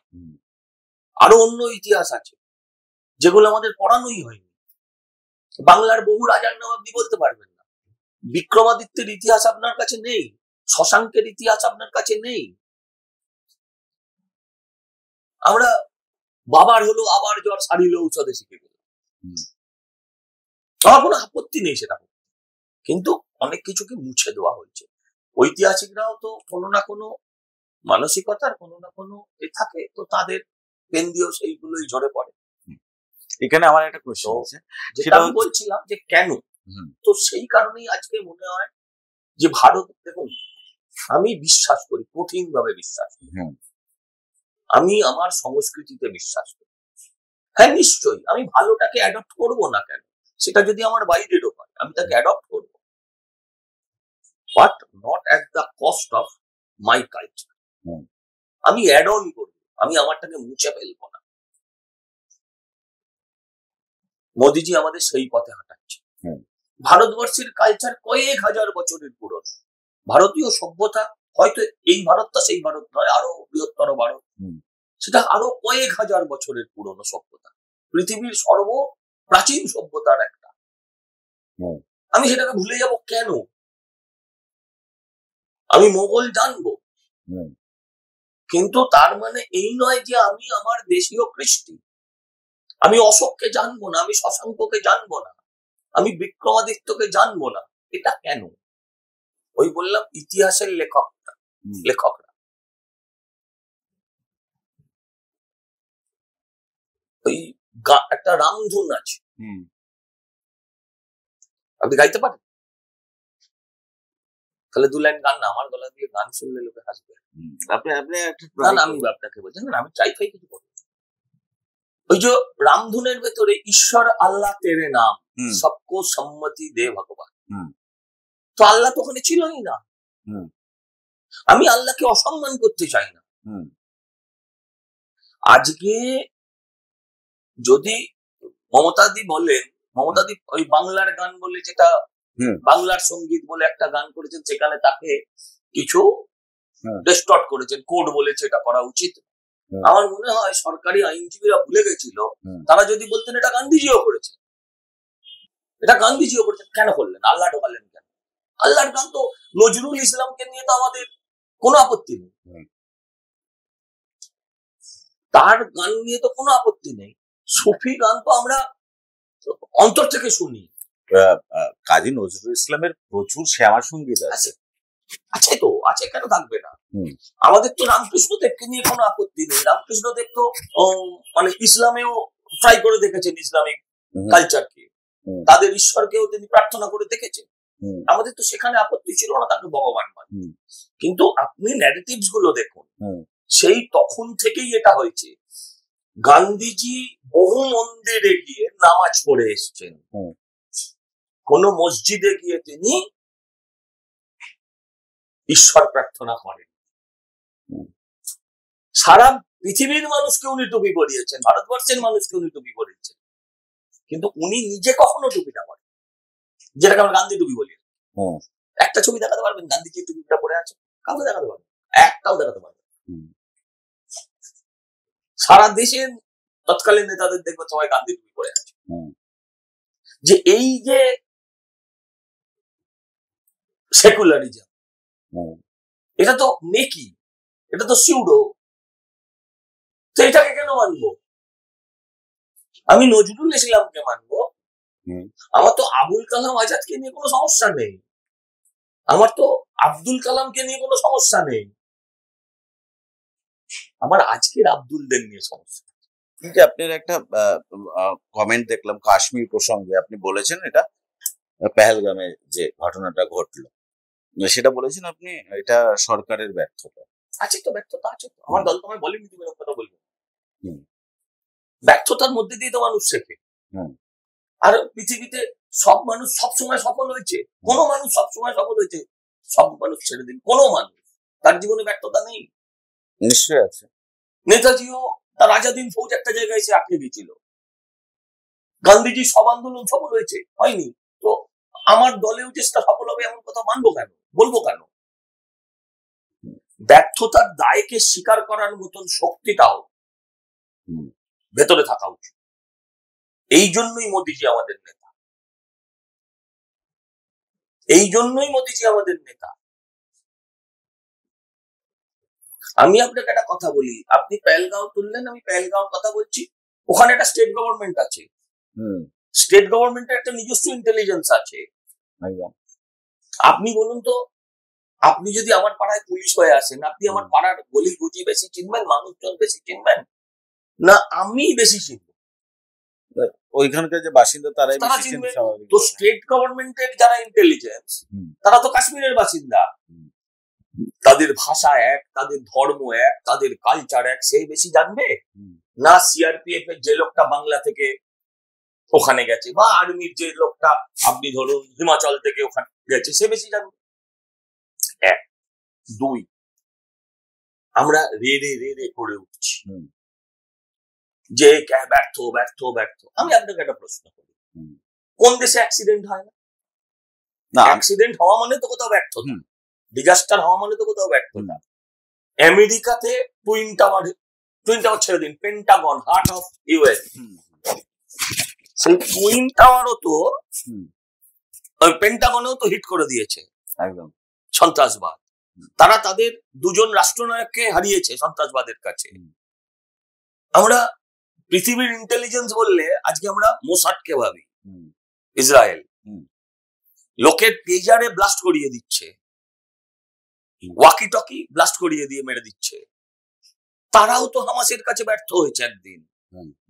Speaker 2: আরো অন্য ইতিহাস আছে যেগুলো আমাদের পড়ানোই হয়নি। বাংলার বহু রাজার নাম আপনি বলতে পারবেন না, বিক্রমাদিত্যের ইতিহাস আপনার কাছে নেই, শশাঙ্কের ইতিহাস আপনার কাছে নেই। আমরা বাবার হলো আবার জ্বর সারিল ঔষধে শিখে গেল, আমার কোনো আপত্তি নেই সেটা, কিন্তু অনেক কিছুকে মুছে দেওয়া হয়েছে। ঐতিহাসিকরাও তো কোনো না কোনো মানসিকতার কোনো না কোনো এ থাকে, তো তাদের পেন দিয়েও সেইগুলোই ঝরে পড়ে।
Speaker 3: এখানে আমার একটা প্রশ্ন আছে,
Speaker 2: যেটা আমি বলছিলাম যে কেন, তো সেই কারণেই আজকে মনে হয় যে ভারত, দেখুন আমি বিশ্বাস করি, কঠিন ভাবে বিশ্বাস করি, আমি আমার সংস্কৃতিতে বিশ্বাস করি। হ্যাঁ নিশ্চয়ই, আমি ভালোটাকে অ্যাডপ্ট করবো না কেন, সেটা যদি আমার বাইরেরও হয় আমি তাকে অ্যাডপ্ট করবো, but not at the cost of my culture. আমি অ্যাড অন করবো, আমি আমারটাকে মুছে ফেলবো না। মোদিজি আমাদের সেই পথে হাঁটাচ্ছে। ভারতবর্ষের কালচার কয়েক হাজার বছরের পুরনো, ভারতীয় সভ্যতা হয়তো এই ভারতটা সেই ভারত নয়, আরো বৃহত্তর ভারত, সেটা আরো কয়েক হাজার বছরের পুরনো সভ্যতা, পৃথিবীর সর্ব প্রাচীন সভ্যতার একটা। আমি সেটাকে ভুলে যাব কেন? আমি মোগল জানবো, কিন্তু তার মানে এই নয় যে আমি আমার দেশীয় কৃষ্টি, আমি অশোককে জানবো না, আমি শশাঙ্ককে জানবো না, আমি বিক্রমাদিত্যকে জানবো না। এটা কেন? ওই বললাম ইতিহাসের লেখকরা ওই একটা রামধুন আছে, আপনি গাইতে পারেন? তাহলে 2 লাইন গান না, আমার গলা দিয়ে গান শুনলে লোকে হাসবে।
Speaker 3: আপনি
Speaker 2: আমি আপনাকে বলছি না, আমি ট্রাই ফাই কিছু করবো। ওই যে রামধুনের ভেতরে ঈশ্বর আল্লাহ তেরে নাম সবকো সম্মতি দে ভগবান, তো আল্লাহ তো ওখানে ছিলই না। আমি আল্লাহকে অসম্মান করতে চাই না। আজকে যদি মমতাদি বলেন, মমতাদি ওই বাংলার গান বলে, যেটা বাংলার সঙ্গীত বলে একটা গান করেছেন, সেখানে তাকে কিছু ডিস্টর্ট করেছেন, কোড বলেছে এটা করা উচিত। আমার মনে হয় সরকারি আইনজীবীরা ভুলে গেছিল, তারা যদি বলতেন এটা গান্ধীজিও করেছে, এটা গান্ধীজিও করেছেন, কেন করলেন? আল্লাহ ঢোকালেন কেন? আল্লাহর গান তো, নজরুল ইসলামকে নিয়ে তো আমাদের কোনো আপত্তি নেই, তার গান নিয়ে তো কোনো আপত্তি নেই। সুফি গান তো আমরা অন্তর থেকে শুনি।
Speaker 3: কাজী নজরুল ইসলামের প্রচুর শ্যামা সঙ্গীত আছে,
Speaker 2: আছে তো, আছে, কেন থাকবে না? আমাদের তো রামকৃষ্ণদেবকে নিয়ে কোনো আপত্তি নেই। রামকৃষ্ণদেব তো মানে ইসলামেও ট্রাই করে দেখেছেন, ইসলামিক কালচারকে, তাদের ঈশ্বরকেও তিনি প্রার্থনা করে দেখেছেন। আমাদের তো সেখানে আপত্তি ছিল না, তাকে ভগবান মানে। কিন্তু আপনি ন্যারেটিভস গুলো দেখুন, সেই তখন থেকেই এটা হয়েছে। গান্ধীজি বহু মন্দিরে গিয়ে নামাজ পড়ে এসছেন, কোন মসজিদে গিয়ে তিনি ঈশ্বর প্রার্থনা করেন। সারা পৃথিবীর মানুষকে উনি টুপি পরিয়েছেন, ভারতবর্ষের মানুষকে উনি টুপি পরিয়েছেন, কিন্তু উনি নিজে কখনো টুপিটা পরেন, যেটাকে আমরা গান্ধী টুপি বলি। একটা ছবি দেখাতে পারবেন গান্ধীজি টুপিটা পরে আছে? কাউকে দেখাতে পারবেন? একটাও দেখাতে পারবেন? সারা দেশের তৎকালীন নেতাদের দেখবেন সবাই গান্ধী টুপি পরে আছে। যে এই যে সেকুলারিজম, এটা তো মেকি, এটা তো সিউডো, তো এটাকে কেন মানবো? আমি নজরুল ইসলামকে মানবো, আমার তো আবুল কালাম আজাদকে নিয়ে কোনো সমস্যা নেই, আমার তো আব্দুল কালামকে নিয়ে কোনো সমস্যা নেই, আমার আজকের আব্দুলদের নিয়ে সমস্যা।
Speaker 3: কিন্তু আপনার একটা কমেন্ট দেখলাম কাশ্মীর প্রসঙ্গে, আপনি বলেছেন এটা পেহেলগামে যে ঘটনাটা ঘটলো, সেটা বলেছেন আপনি এটা সরকারের ব্যর্থতা।
Speaker 2: আছে তো, ব্যর্থতা আছে তো, আমার দল তোমায় বলেনি তুমি কথা বলবো। ব্যর্থতার মধ্যে দিয়ে তো মানুষ শেখে। আর পৃথিবীতে সব মানুষ সবসময় সফল হয়েছে? কোন মানুষ সবসময় সফল হয়েছে? সব মানুষ ছেড়ে দিন, কোন মানুষ তার জীবনে ব্যর্থতা নেই?
Speaker 3: নিশ্চয়ই আছে।
Speaker 2: নেতাজিও তার আজাদিন ফৌজ একটা জায়গায় এসে আটকে গেছিল। গান্ধীজি সব আন্দোলন সফল হয়েছে, হয়নি? তো আমার দলেও যে সেটা সফল হবে এমন কথা মানবো কেন, বলবো কেন? ব্যর্থতার দায়কে স্বীকার করার মতন শক্তিটাও ভেতরে থাকা উচিত। এই জন্যই মোদিজি আমাদের নেতা, এই জন্যই মোদিজি আমাদের নেতা। আমি আপনাকে একটা কথা বলি, আপনি পেহেলগাঁও তুললেন, আমি পেহেলগাঁওর কথা বলছি, ওখানে একটা স্টেট গভর্নমেন্ট আছে, স্টেট গভর্নমেন্টের একটা নিজস্ব ইন্টেলিজেন্স আছে। আপনি বলুন তো, আপনি যদি আমার পাড়ায় পুলিশ হয়ে আসেন, আপনি আমার পাড়ার গলি গুজি বেশি চিনবেন, মানুষজন বেশি চিনবেন, না আমি বেশি চিনব?
Speaker 3: ওইখানকার যে বাসিন্দা তারাই চিনবেন।
Speaker 2: তো স্টেট গভর্নমেন্টের যারা ইন্টেলিজেন্স, তারা তো কাশ্মীরের বাসিন্দা, তাদের ভাষা এক, তাদের ধর্ম এক, তাদের কালচার এক, সেই বেশি জানবে না সিআরপিএফ এর যে লোকটা বাংলা থেকে ওখানে গেছে, বা আর্মির যে লোকটা আপনি ধরুন হিমাচল থেকে ওখানে গেছে, সে বেশি জানবে? এক। দুই, আমরা রে রে রে রে করে উঠছি যে ব্যর্থ ব্যর্থ ব্যর্থ। আমি আপনাকে একটা প্রশ্ন করি, কোন দেশে অ্যাক্সিডেন্ট হয় না? অ্যাক্সিডেন্ট হওয়া মানে তো কোথাও ব্যর্থতা। ডিজাস্টার হওয়া মানে তো কোথাও ব্যর্থতা। আমেরিকাতে টুইন টাওয়ার ছেড়ে দিন, পেন্টাগন, হার্ট অফ ইউএস, সেই টুইন টাওয়ারও তো ওই পেন্টাগনেও তো হিট করে দিয়েছে
Speaker 3: একদম
Speaker 2: সন্ত্রাসবাদ। তারা তাদের দুজন রাষ্ট্রনায়ককে হারিয়েছে সন্ত্রাসবাদের কাছে। আমরা পৃথিবীর ইন্টেলিজেন্স বললে আজকে আমরা মোসাদকে ভাবি। ইসরায়েল লোকের পেজারে ব্লাস্ট করিয়ে দিচ্ছে, ওয়াকি টকি ব্লাস্ট করিয়ে দিয়ে মেরে দিচ্ছে। তারাও তো হামাসের কাছে ব্যর্থ হয়েছে একদিন।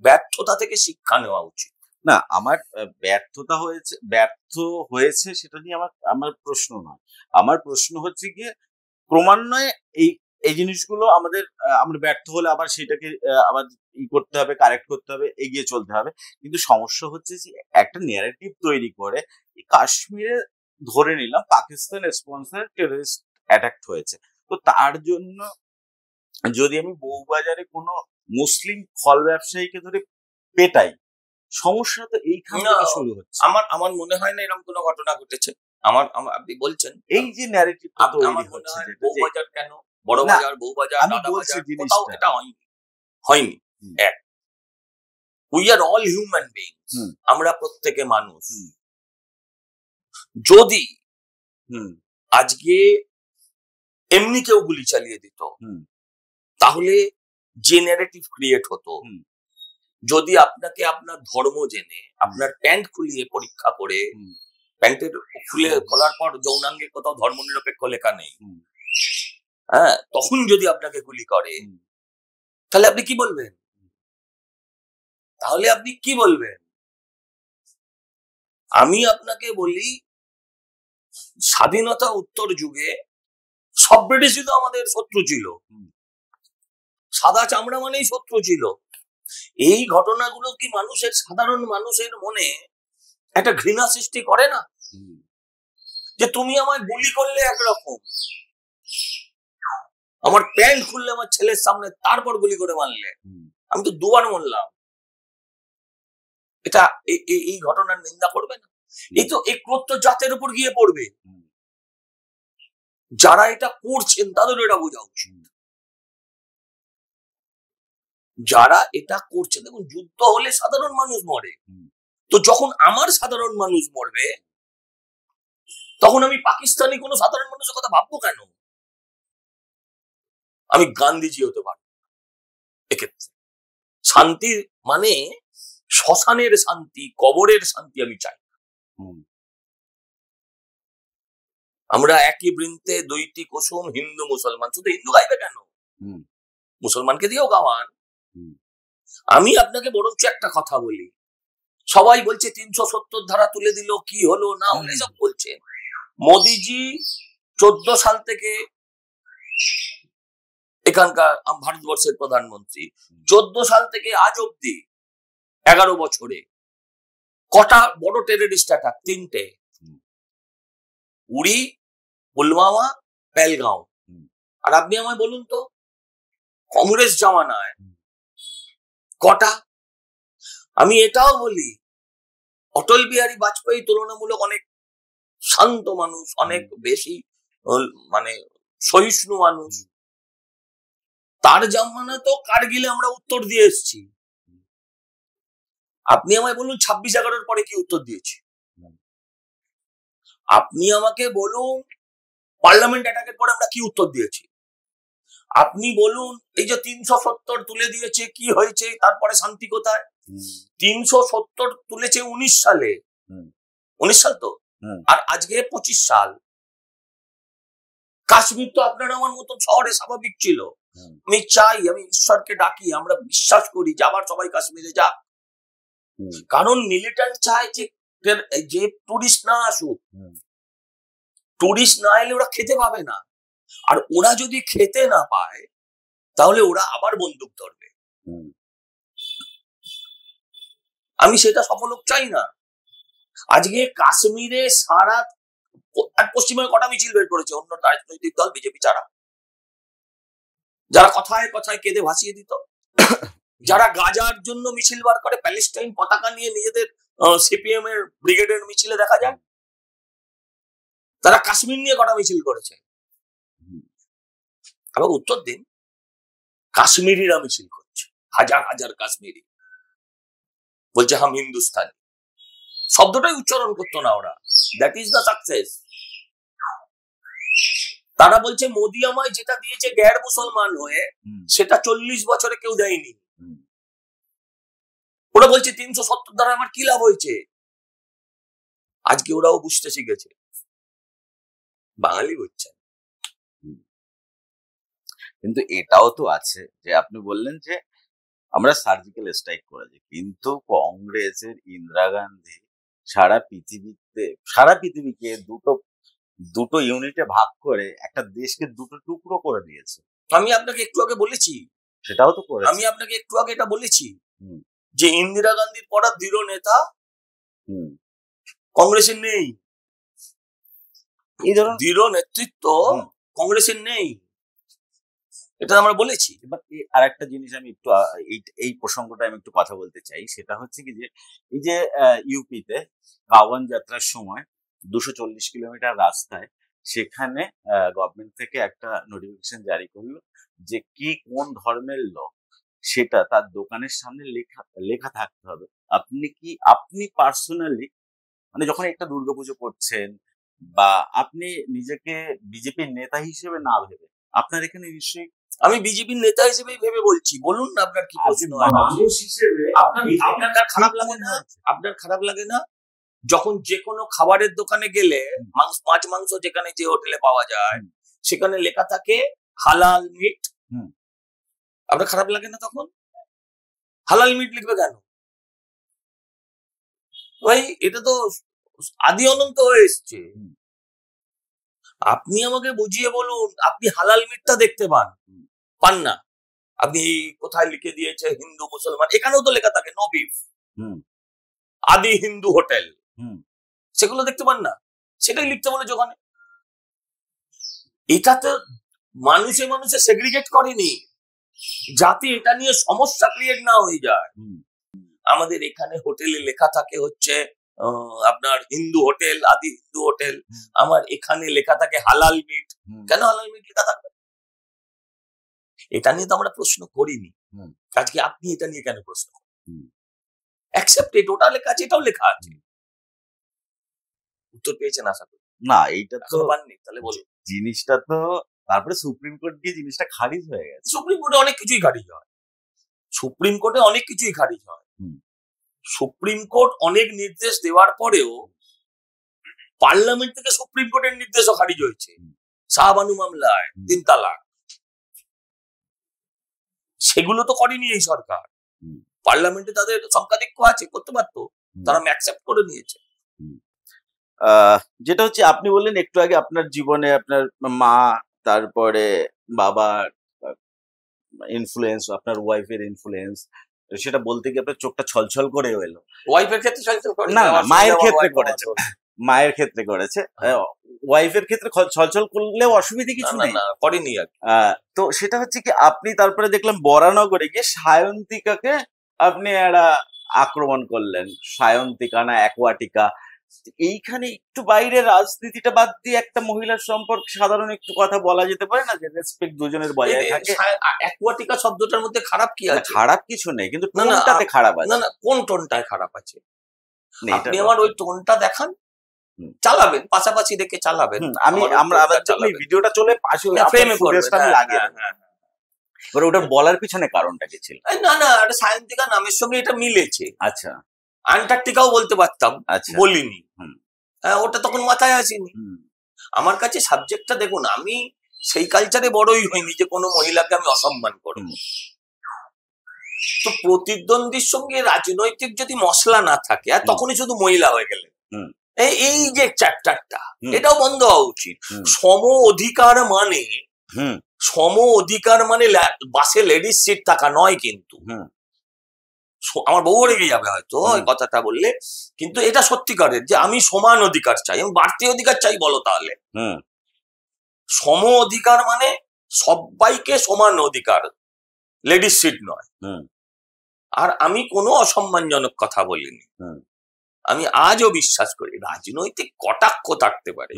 Speaker 2: ব্যর্থতা থেকে শিক্ষা নেওয়া উচিত।
Speaker 3: না, আমার ব্যর্থ হয়েছে সেটা নিয়ে আমার প্রশ্ন নয়। আমার প্রশ্ন হচ্ছে গিয়ে ক্রমান্বয়ে এই জিনিসগুলো আমরা ব্যর্থ হলে আবার সেটাকে আবার করতে হবে, কারেক্ট করতে হবে, এগিয়ে চলতে হবে। কিন্তু সমস্যা হচ্ছে যে একটা ন্যারেটিভ তৈরি করে কাশ্মীরে ধরে নিলাম পাকিস্তান স্পন্সর টেররিস্ট অ্যাটাক হয়েছে, তো তার জন্য যদি আমি বউবাজারে কোনো মুসলিম ফল ব্যবসায়ীকে ধরে পেটাই, সমস্যা তো এইখান থেকে শুরু হচ্ছে।
Speaker 2: আমার মনে হয় না এরকম কোনো ঘটনা ঘটেছে। আপনি বলছেন
Speaker 3: এই যে ন্যারেটিভটা তৈরি হচ্ছে,
Speaker 2: বউবাজার কেন, বড় বাজার, বউবাজার, কোথাও এটা হয়নি। এক, we are all human beings, আমরা প্রত্যেকে মানুষ। যদি আজকে এমনি কেউ গুলি চালিয়ে দিত তাহলে যে ন্যারেটিভ ক্রিয়েট হতো, যদি আপনাকে আপনার ধর্ম জেনে আপনার প্যান্ট খুলিয়ে পরীক্ষা করে, প্যান্টের খোলার পর যৌনাঙ্গে কোথাও ধর্ম নিরপেক্ষ লেখা নেই, হ্যাঁ, তখন যদি আপনাকে গুলি করে তাহলে আপনি কি বলবেন? আমি আপনাকে বলি, স্বাধীনতা উত্তর যুগে সব ব্রিটিশই তো আমাদের শত্রু ছিল, সাদা চামড়া মানেই শত্রু ছিল। এই ঘটনাগুলো কি সাধারণ মানুষের মনে একটা ঘৃণা সৃষ্টি করে না? যে তুমি আমায় গুলি করলে একরকম, আমার প্যান্ট খুললে আমার ছেলের সামনে, তারপর গুলি করে মারলে, আমি তো দুবার মরলাম। এটা এই ঘটনার নিন্দা করবে না? এই তো এই ক্রোধ জাতের উপর গিয়ে পড়বে। যারা এটা করছেন তাদের এটা বোঝা উচিত। যারা এটা করছে, দেখুন, যুদ্ধ হলে সাধারণ মানুষ মরে, তো যখন আমার সাধারণ মানুষ মরবে তখন আমি পাকিস্তানি কোন সাধারণ মানুষের কথা ভাববো কেন? আমি গান্ধীজি হতে পারবো। এক্ষেত্রে শান্তি মানে শ্মশানের শান্তি, কবরের শান্তি আমি চাই। আমরা একই বৃন্তে দুইটি কুসুম, হিন্দু মুসলমান। শুধু হিন্দু গাইবে কেন? মুসলমানকে দিয়েও গাওয়ান। আমি আপনাকে বরঞ্চ একটা কথা বলি, সবাই বলছে 370 ধারা তুলে দিল, কি হলো না হলে সব বলছে। মোদিজি 14 সাল থেকে এখানকার ভারতবর্ষের প্রধানমন্ত্রী, 14 সাল থেকে আজ অব্দি 11 বছরে কটা বড় টেররিস্ট অ্যাটাক? 3টে। উড়ি, পুলওয়ামা, পেহেলগাঁও। আর আপনি আমায় বলুন তো, কংগ্রেস জামানায় কটা? আমি এটাও বলি, অটল বিহারী বাজপেয়ী তুলনামূলক অনেক শান্ত মানুষ, অনেক বেশি মানে সহিষ্ণু মানুষ। তার জামানায় তো কারগিলে আমরা উত্তর দিয়ে এসেছি। আপনি আমায় বলুন 26/11 পরে কি উত্তর দিয়েছি? আপনি আমাকে বলুন পার্লামেন্ট অ্যাটাকের পরে আমরা কি উত্তর দিয়েছি? আপনি বলুন এই যে 370 তুলে দিয়েছে, কি হয়েছে? তারপরে শান্তি কোথায়? 370 তুলেছে 19 সালে। 19 সাল তো, আর আজকে 25 সাল। কাশ্মীর তো আপনার আমার মতন শহরে স্বাভাবিক ছিল। আমি ঈশ্বরকে ডাকি, আমরা বিশ্বাস করি যাবার সবাই কাশ্মীরে যাক, কারণ মিলিটেন্ট চায় যে টুরিস্ট না আসুক। টুরিস্ট না এলে ওরা খেতে পাবে না, আর ওরা যদি খেতে না পায় তাহলে ওরা আবার বন্দুক ধরবে। আমি সেটা সফল হোক চাই না। আজকে কাশ্মীরে সারা পশ্চিমবঙ্গে কটা মিছিল বের করেছে অন্য রাজনৈতিক দল, বিজেপি ছাড়া, যারা কথায় কথায় কেঁদে ভাসিয়ে দিত, যারা গাজার জন্য মিছিল বার করে, প্যালেস্টাইন পতাকা নিয়ে নিজেদের সিপিএম এর ব্রিগেডের মিছিলে দেখা যায়। তারা কাশ্মীর নিয়ে কটা মিছিল করেছে? আবার উত্তর দিন, কাশ্মীরিরা মিছিল করছে, হাজার হাজার কাশ্মীরি, বলছে হাম হিন্দুস্তানি। শব্দটাই উচ্চারণ করতো না ওরা। That is the success. তারা বলছে মোদি আমায় যেটা দিয়েছে গ্যার মুসলমান হয়ে, সেটা 40 বছরে কেউ দেয়নি। ওরা বলছে 370 দ্বারা আমার কি লাভ হয়েছে। আজকে ওরাও বুঝতে শিখেছে, বাঙালি বুঝছে।
Speaker 3: কিন্তু এটাও তো আছে যে আপনি বললেন যে আমরা সার্জিক্যাল স্ট্রাইক করেছি, কিন্তু কংগ্রেসের ইন্দিরা গান্ধী সারা পৃথিবীকে দুটো ইউনিটে ভাগ করে একটা দেশকে দুটো টুকরো করে দিয়েছে।
Speaker 2: আমি আপনাকে একটু আগে বলেছি,
Speaker 3: সেটাও তো করেছে।
Speaker 2: আমি আপনাকে একটু আগে এটা বলেছি যে ইন্দিরা গান্ধীর পড়া দৃঢ় নেতা কংগ্রেসের নেই, এই ধরনের দৃঢ় নেতৃত্ব কংগ্রেসের নেই, এটা আমরা বলেছি।
Speaker 3: এবার আর একটা জিনিস আমি একটু এই প্রসঙ্গটা আমি একটু কথা বলতে চাই, সেটা হচ্ছে কি যে এই যে ইউপিতে কাওয়ান যাত্রার সময় 240 কিলোমিটার রাস্তায় সেখানে গভর্নমেন্ট থেকে একটা নোটিফিকেশন জারি করলো যে কি কোন ধর্মের লোক সেটা তার দোকানের সামনে লেখা থাকতে হবে। আপনি পার্সোনালি মানে যখন একটা দুর্গাপুজো করছেন বা আপনি নিজেকে বিজেপির নেতা হিসেবে না ভেবে, আপনার এখানে নিশ্চয়ই,
Speaker 2: আমি বিজেপির নেতা হিসেবে ভেবে বলছি, বলুন না আপনার কি প্রশ্ন।
Speaker 3: মানুষ হিসেবে
Speaker 2: আপনার খারাপ লাগে না? আপনার খারাপ লাগে না যখন যে কোনো খাবারের দোকানে গেলে মাছ মাংস যেখানে যে হোটেলে পাওয়া যায় সেখানে লেখা থাকে হালাল মিট? আপনার খারাপ লাগে না তখন? হালাল মিট লিখবে কেন ভাই? এটা তো আদি অনন্ত হয়ে এসছে। আপনি আমাকে বুঝিয়ে বলুন, আপনি হালাল মিটটা দেখতে পান না? আপনি কোথায় লিখে দিয়েছে হিন্দু মুসলমান, এখানেও তো লেখা থাকে নো বিফ, আদি হিন্দু হোটেল, সেগুলো দেখতে পান না? সেটাই লিখতে বলেছে ওখানে। এটা তো মানুষে সেগ্রিগেট করেনি, যাতে এটা নিয়ে সমস্যা ক্রিয়েট না হয়ে যায়। আমাদের এখানে হোটেলে লেখা থাকে হচ্ছে আপনার হিন্দু হোটেল, আদি হিন্দু হোটেল, আমার এখানে লেখা থাকে হালাল মিট। কেন হালাল মিট লেখা থাকবে? এটা নিয়ে তো আমরা প্রশ্ন করিনি। আজকে আপনি এটা নিয়ে কেন প্রশ্ন করেন? অ্যাকসেপ্টেড, ওটা লেখা আছে, এটাও লেখা আছে। উত্তর পেয়েছেন আশা করি?
Speaker 3: না, এইটা তো
Speaker 2: পাননি, তাহলে বলুন।
Speaker 3: জিনিসটা তো তারপরে সুপ্রিম কোর্ট গিয়ে জিনিসটা খারিজ হয়ে গেছে।
Speaker 2: সুপ্রিম কোর্টে অনেক কিছুই খারিজ হয়। সুপ্রিম কোর্টে অনেক কিছুই খারিজ হয়। সুপ্রিম কোর্ট অনেক নির্দেশ দেওয়ার পরেও পার্লামেন্ট থেকে সুপ্রিম কোর্টের নির্দেশও খারিজ হয়েছে। শাহবানু মামলায় 3 তালাক, সেগুলো তো করেনি এই সরকার। পার্লামেন্টে তাদের সংখ্যাধিক্য আছে, করতে পারতো, তারা অ্যাকসেপ্ট করে নিয়েছে।
Speaker 3: যেটা হচ্ছে আপনি বললেন একটু আগে আপনার জীবনে আপনার মা, তারপরে বাবার ইনফ্লুয়েন্স, আপনার ওয়াইফের ইনফ্লুয়েন্স, সেটা বলতে গিয়ে আপনার চোখটা ছলছল করে এলো।
Speaker 2: ওয়াইফের ক্ষেত্রে ছলছল করে
Speaker 3: না, মায়ের ক্ষেত্রে করেছে, মায়ের ক্ষেত্রে করেছে। ওয়াইফের ক্ষেত্রে ছলছল করলেও অসুবিধা কিছু নেই,
Speaker 2: করেনি।
Speaker 3: তো সেটা হচ্ছে কি আপনি তারপরে দেখলাম বরানগরে গিয়ে সায়ন্তিকাকে আপনি একটা আক্রমণ করলেন, সায়ন্তিকা না অ্যাকোয়াটিকা। এইখানে একটু বাইরে রাজনীতিটা বাদ দিয়ে একটা মহিলার সম্পর্কে সাধারণ একটু কথা বলা যেতে পারে না, যে রেসপেক্ট দুজনের বজায় থাকে।
Speaker 2: অ্যাকোয়াটিকা শব্দটার মধ্যে খারাপ কি আছে?
Speaker 3: খারাপ কিছু নেই, কিন্তু টোনটাতে খারাপ আছে।
Speaker 2: না, কোন টোনটায় খারাপ আছে? আপনি আমার ওই টোনটা দেখান, চালাবেন, পাশাপাশি দেখে চালাবেন।
Speaker 3: আমরা ভিডিওটা চলে পাশে ফ্রেমে লাগিয়ে এবার ওটা বলার পিছনে কারণটা কি ছিল?
Speaker 2: না, সায়ন্তিকা নামের সঙ্গে এটা মিলেছে।
Speaker 3: আচ্ছা,
Speaker 2: আন্টার্কটিকাও বলতে পারতাম, বলিনি। ওটা তখন মাথায় আসেনি। আমার কাছে সাবজেক্টটা দেখুন, আমি সেই কালচারে বড়ই হয়নি যে কোনো মহিলাকে আমি অসম্মান করব। তো প্রতিদ্বন্দ্বীর সঙ্গে রাজনৈতিক যদি মশলা না থাকে, আর তখনই শুধু মহিলা হয়ে গেলে, এই যে চ্যাপ্টারটা, এটাও বন্ধ হওয়া উচিত। সম অধিকার মানে বাসে লেডিস সিট থাকা নয়, কিন্তু আমার বউ রেগে যাবে হয়তো এই কথাটা বললে, কিন্তু এটা সত্যিকারের যে আমি সমান অধিকার চাই, আমি বাড়তি অধিকার চাই। বলো তাহলে সম অধিকার মানে সবাইকে সমান অধিকার, লেডিস সিট নয়। আর আমি কোনো অসম্মানজনক কথা বলিনি, আমি আজও বিশ্বাস করি রাজনৈতিক কটাক্ষ থাকতে পারে,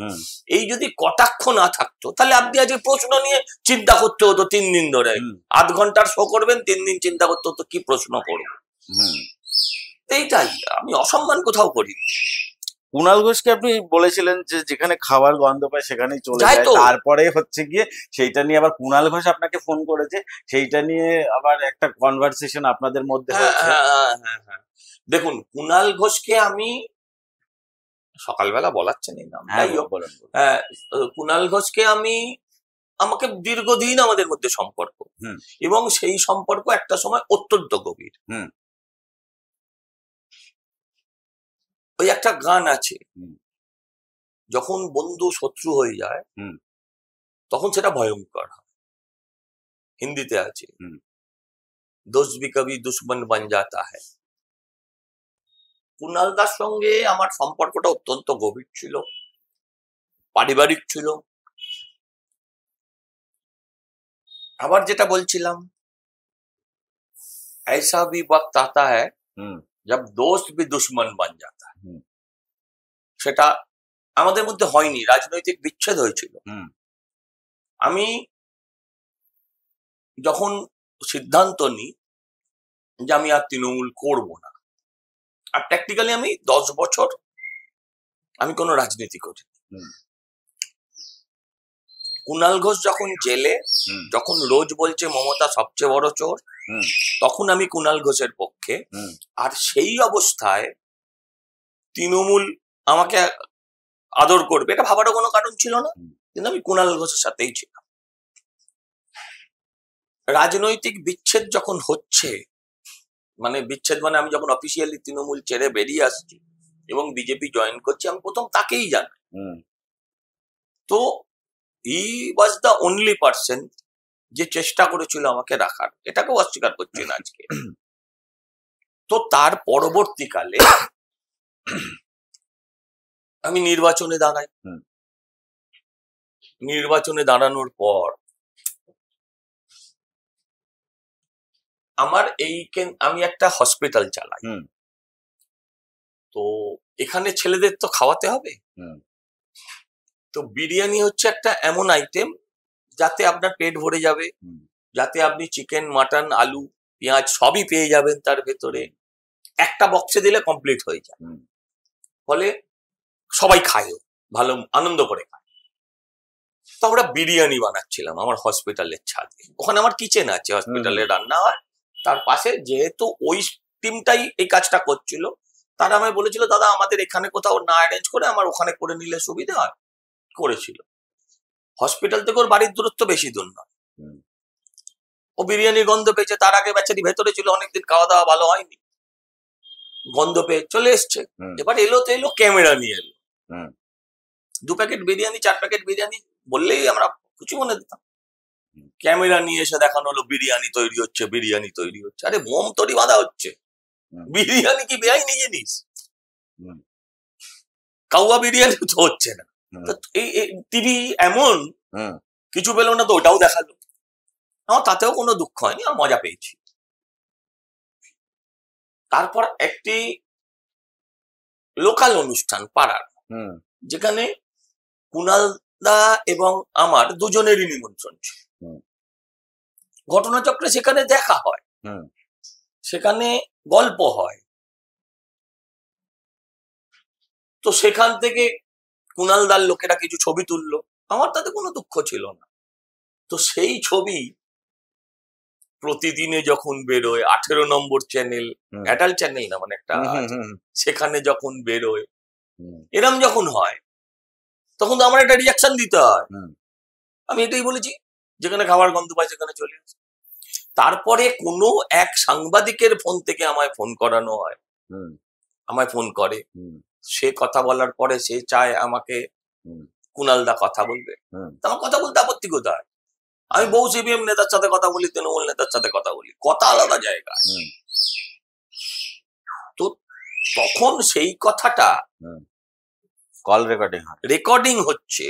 Speaker 2: এই যদি কটাক্ষ না থাকতো তাহলে আপনি আজকে প্রশ্ন নিয়ে চিন্তা করতে হতো 3 দিন ধরে, 8 ঘন্টার শো করবেন 3 দিন চিন্তা করতে হতো কি প্রশ্ন করবো। এইটাই, আমি অসম্মান কোথাও করি।
Speaker 4: কুণাল ঘোষকে আপনি বলেছিলেন যে যেখানে খাবার গন্ধ পায় সেখানেই চলে যায়, তারপরে হচ্ছে গিয়ে সেইটা নিয়ে আবার কুণাল ঘোষ আপনাকে ফোন করেছে, সেইটা নিয়ে আবার একটা কনভারসেশন আপনাদের মধ্যে হয়েছে।
Speaker 2: হ্যাঁ, দেখুন কুণাল ঘোষকে আমি সকালবেলা বলাচ্ছেন এই নাম, কুণাল ঘোষকে আমাকে দীর্ঘদিন আমাদের মধ্যে সম্পর্ক, এবং সেই সম্পর্ক একটা সময় অত্যন্ত গভীর। ওই একটা গান আছে, যখন বন্ধু শত্রু হয়ে যায় তখন সেটা ভয়ঙ্কর হয়, হিন্দিতে আছে, দোস্ত ভি কভি দুশ্মন বন জাতা হ্যায়। কুণাল দার সঙ্গে আমার সম্পর্কটা অত্যন্ত গভীর ছিল, পারিবারিক ছিল। আবার যেটা বলছিলাম, ऐसा भी वक्त आता है जब दोस्त भी दुश्मन बन जाता है, সেটা আমাদের মধ্যে হয়নি, রাজনৈতিক বিচ্ছেদ হয়েছিল। আমি যখন সিদ্ধান্ত নিই যে আমি আর তৃণমূল করব না, আর প্র্যাকটিক্যালি আমি 10 বছর আমি কোনো রাজনীতি করি। কুণাল ঘোষ যখন জেলে, যখন রোজ বলছে মমতা সবচেয়ে বড় চোর, তখন আমি কুণাল ঘোষের পক্ষে। আর সেই অবস্থায় তৃণমূল আমাকে আদর করবে এটা ভাবারও কোনো কারণ ছিল না, কিন্তু আমি কুণাল ঘোষের সাথেই ছিলাম। রাজনৈতিক বিচ্ছেদ যখন হচ্ছে, মানে বিচ্ছেদ মানে আমি যখন অফিসিয়ালি তৃণমূল ছেড়ে বেরিয়ে আসছি এবং বিজেপি জয়েন করছি, আমি প্রথম তাকেই জানি। তো হি ওয়াজ দ্য অনলি পার্সন যে চেষ্টা করেছিল আমাকে রাখার, এটাকেও অস্বীকার করছি না আজকে। তো তার পরবর্তীকালে আমি নির্বাচনে দাঁড়াই। নির্বাচনে দাঁড়ানোর পর আমার আমি একটা হসপিটাল চালাই, তো এখানে ছেলেদের তো খাওয়াতে হবে। তো বিরিয়ানি হচ্ছে একটা এমন আইটেম যাতে আপনার পেট ভরে যাবে, যাতে আপনি চিকেন, মাটন, আলু, পেঁয়াজ সবই পেয়ে যাবেন তার ভেতরে, একটা বক্সে দিলে কমপ্লিট হয়ে যায়। ফলে সবাই খায়, ভালো আনন্দ করে খায়। তো আমরা বিরিয়ানি বানাচ্ছিলাম আমার হসপিটালের ছাদে, ওখানে আমার কিচেন আছে, হসপিটালে রান্না হয়, তার পাশে যেহেতু ওই টিমটাই এই কাজটা করছিল, তারা আমায় বলেছিল দাদা আমাদের এখানে কোথাও না অ্যারেঞ্জ করে আমার ওখানে করে নিলে সুবিধা হয়, করেছিল। হসপিটাল থেকে ওর বাড়ির দূরত্ব বেশি দূর নয়। ও বিরিয়ানির গন্ধ পেয়েছে, তার আগে বেচারি ভেতরে ছিল, অনেকদিন খাওয়া দাওয়া ভালো হয়নি, গন্ধ পেয়ে চলে এসছে। এবার এলো তো এলো, ক্যামেরা নিয়ে এলো, 2 প্যাকেট বিরিয়ানি, 4 প্যাকেট বিরিয়ানি বললেই আমরা খুশি মনে দিতাম। ক্যামেরা নিয়ে এসে দেখানো হলো বিরিয়ানি তৈরি হচ্ছে, বিরিয়ানি তৈরি হচ্ছে। আরে বোম তৈরি বাঁধা হচ্ছে, বিরিয়ানি কি বেআইনি জিনিস? কাউয়া বিরিয়ানি তো হচ্ছে না। টিভি এমন কিছু পেলো না, তো ওটাও দেখালো। আমার তাতেও কোনো দুঃখ হয়নি, আর মজা পেয়েছি। তারপর একটি লোকাল অনুষ্ঠান পাড়ার, যেখানে কুণাল দা এবং আমার দুজনেরই নিমন্ত্রণ ছিল। ঘটনাচক্রে সেখানে দেখা হয়, সেখানে গল্প হয়। তো সেখান থেকে কুণাল দার লোকেরা কিছু ছবি তুললো, আমার তাতে কোনো দুঃখ ছিল না। তো সেই ছবি প্রতিদিনে যখন বেরোয়, 18 নম্বর চ্যানেল, অ্যাডাল্ট চ্যানেল না মানে একটা, সেখানে যখন বেরোয়, এরম যখন হয়, তখন তো আমার একটা রিয়াকশন দিতে হয়। আমি এটাই বলেছি, যেখানে খাবার গন্ধ পায় সেখানে চলে আসে। তারপরে কোনো এক সাংবাদিকের ফোন থেকে আমায় ফোন করানো হয়, আমায় ফোন করে, সে কথা বলার পরে সে চায় আমাকে কুণাল দা কথা বলবে। আমার কথা বলতে আপত্তি কোথায়? আমি বহু সিপিএম নেতার সাথে কথা বলি, তৃণমূল নেতার সাথে কথা বলি, কথা আলাদা জায়গায়। তো তখন সেই কথাটা
Speaker 4: কল
Speaker 2: রেকর্ডিং হচ্ছে,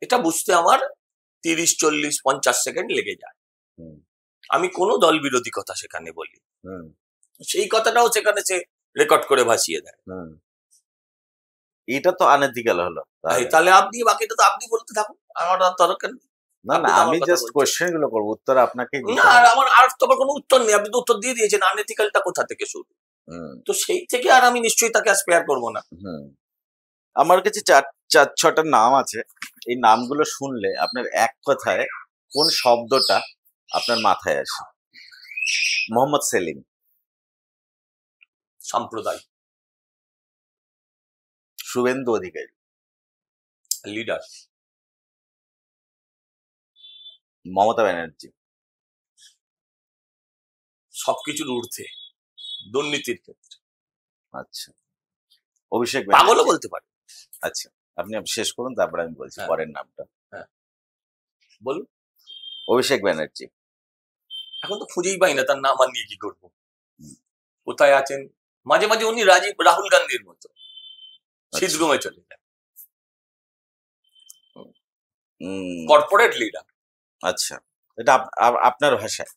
Speaker 2: এটা বুঝতে আমার 30, 40, 50 সেকেন্ড লেগে যায়। আমি কোনো দল বিরোধী কথা সেখানে বলি, সেই কথাটাও সেখানে সে রেকর্ড করে ভাসিয়ে দেয়।
Speaker 4: এটা তো আনএথিক্যাল হলো।
Speaker 2: তাহলে আপনি বাকিটা তো আপনি বলতে থাকুন, আমার দরকার নেই।
Speaker 4: না না, আমি জাস্ট কোশ্চেন গুলো করবো, উত্তর আপনাকে
Speaker 2: না, আমার আর তোমার কোনো উত্তর নেই, আপনি তো উত্তর দিয়ে দিয়েছেন। আনএথিক্যালটা কোথা থেকে শুরু, তো সেই থেকে আর আমি নিশ্চয়ই তাকে স্পেয়ার করবো না।
Speaker 4: আমার কাছে 4-6টা নাম আছে, এই নামগুলো শুনলে আপনার এক কথায় কোন শব্দটা আপনার মাথায় আসে? মোহাম্মদ সেলিম।
Speaker 2: সাম্প্রদায়িক।
Speaker 4: শুভেন্দু অধিকারী।
Speaker 2: লিডার।
Speaker 4: মমতা ব্যানার্জি।
Speaker 2: সবকিছুর ঊর্ধ্বে, দুর্নীতির ক্ষেত্রে।
Speaker 4: আচ্ছা। অভিষেক
Speaker 2: পাগলও বলতে পারে।
Speaker 4: আচ্ছা, আপনি শেষ করুন, তারপরে আমি বলছি পরের নামটা।
Speaker 2: বলুন।
Speaker 4: অভিষেক ব্যানার্জি।
Speaker 2: এখন তো খুঁজেই পাই না তার নাম, আর নিয়ে কি করবো, কোথায় আছেন? মাঝে মাঝে উনি রাহুল গান্ধীর মতো শীতঘুমে চলে যায়। Corporate leader.
Speaker 4: আচ্ছা, এটা আপনার ভাষায়?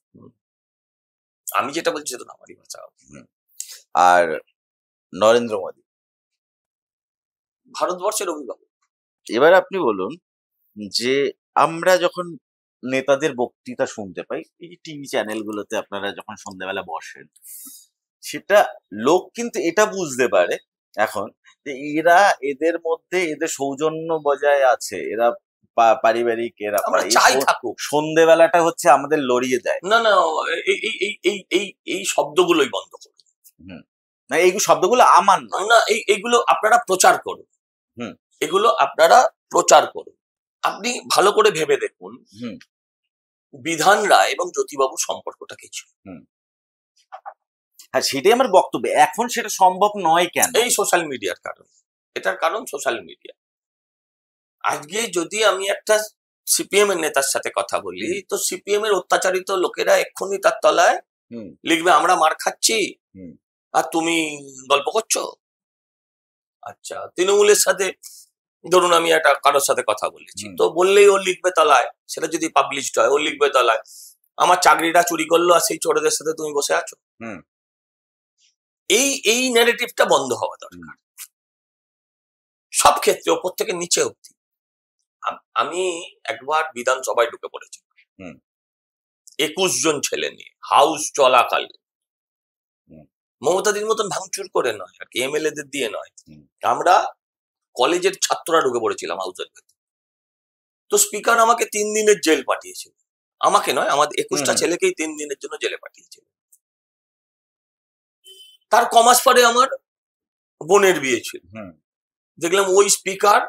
Speaker 2: আমি যেটা বলছি সেটা আমারই ভাষা।
Speaker 4: আর নরেন্দ্র মোদী।
Speaker 2: ভারতবর্ষের অভিভাবক।
Speaker 4: এবার আপনি বলুন যে আমরা যখন নেতাদের বক্তৃতা শুনতে পাই, এই টিভি চ্যানেলগুলোতে আপনারা যখন সন্ধ্যাবেলা বসেন, সেটা লোক কিন্তু এটা বুঝতে পারে এখন যে এরা, এদের মধ্যে এদের সৌজন্য বজায় আছে, এরা পারিবারিক, এরা সন্ধ্যেবেলাটা হচ্ছে আমাদের লড়িয়ে দেয়।
Speaker 2: না না, এই শব্দগুলোই বন্ধ করুন।
Speaker 4: না, এই শব্দগুলো আমার
Speaker 2: না, এইগুলো আপনারা প্রচার করুন। এগুলো আপনারা প্রচার করুন। আপনি ভালো করে ভেবে দেখুন বিধান রায় এবং জ্যোতিবাবুর সম্পর্কটা কি ছিল।
Speaker 4: হ্যাঁ, সেটাই আমার বক্তব্য। এখন সেটা সম্ভব নয় কেন?
Speaker 2: এই সোশ্যাল মিডিয়ার কারণ। এটার কারণ সোশ্যাল মিডিয়া। আজকে যদি আমি একটা সিপিএম এর নেতার সাথে কথা বলি, তো সিপিএম এর অত্যাচারিত লোকেরা এক্ষুনি তার তলায় লিখবে আমরা মার খাচ্ছি আর তুমি গল্প করছো। আচ্ছা, তৃণমূলের সাথে ধরুন আমি একটা কারোর সাথে কথা বলেছি, তো বললেই ও লিখবে তলায়, সেটা যদি পাবলিশড হয় ও লিখবে তলায় আমার চাকরিটা চুরি করলো আর সেই চোরদের সাথে তুমি বসে আছো। এই ন্যারেটিভটা বন্ধ হওয়া দরকার সব ক্ষেত্রে, ওপর থেকে নিচে অবধি। আমি একবার বিধানসভায় ঢুকে পড়েছি 21 জন ছেলে নিয়ে, হাউস চলাকালীন। মমতাদির মতন ভাঙচুর করে নয় আর কি, এমএলএ দের দিয়ে নয়, আমরা কলেজের ছাত্ররা ঢুকে পড়েছিলাম হাউসের ভেতরে। তো স্পিকার আমাকে 3 দিনের জেল পাঠিয়েছিল। আমাকে নয়, আমাদের 21টা ছেলেকেই 3 দিনের জন্য জেলে পাঠিয়েছিল। তার কমাস পরে আমার বোনের বিয়ে ছিল। দেখলাম ওই স্পিকার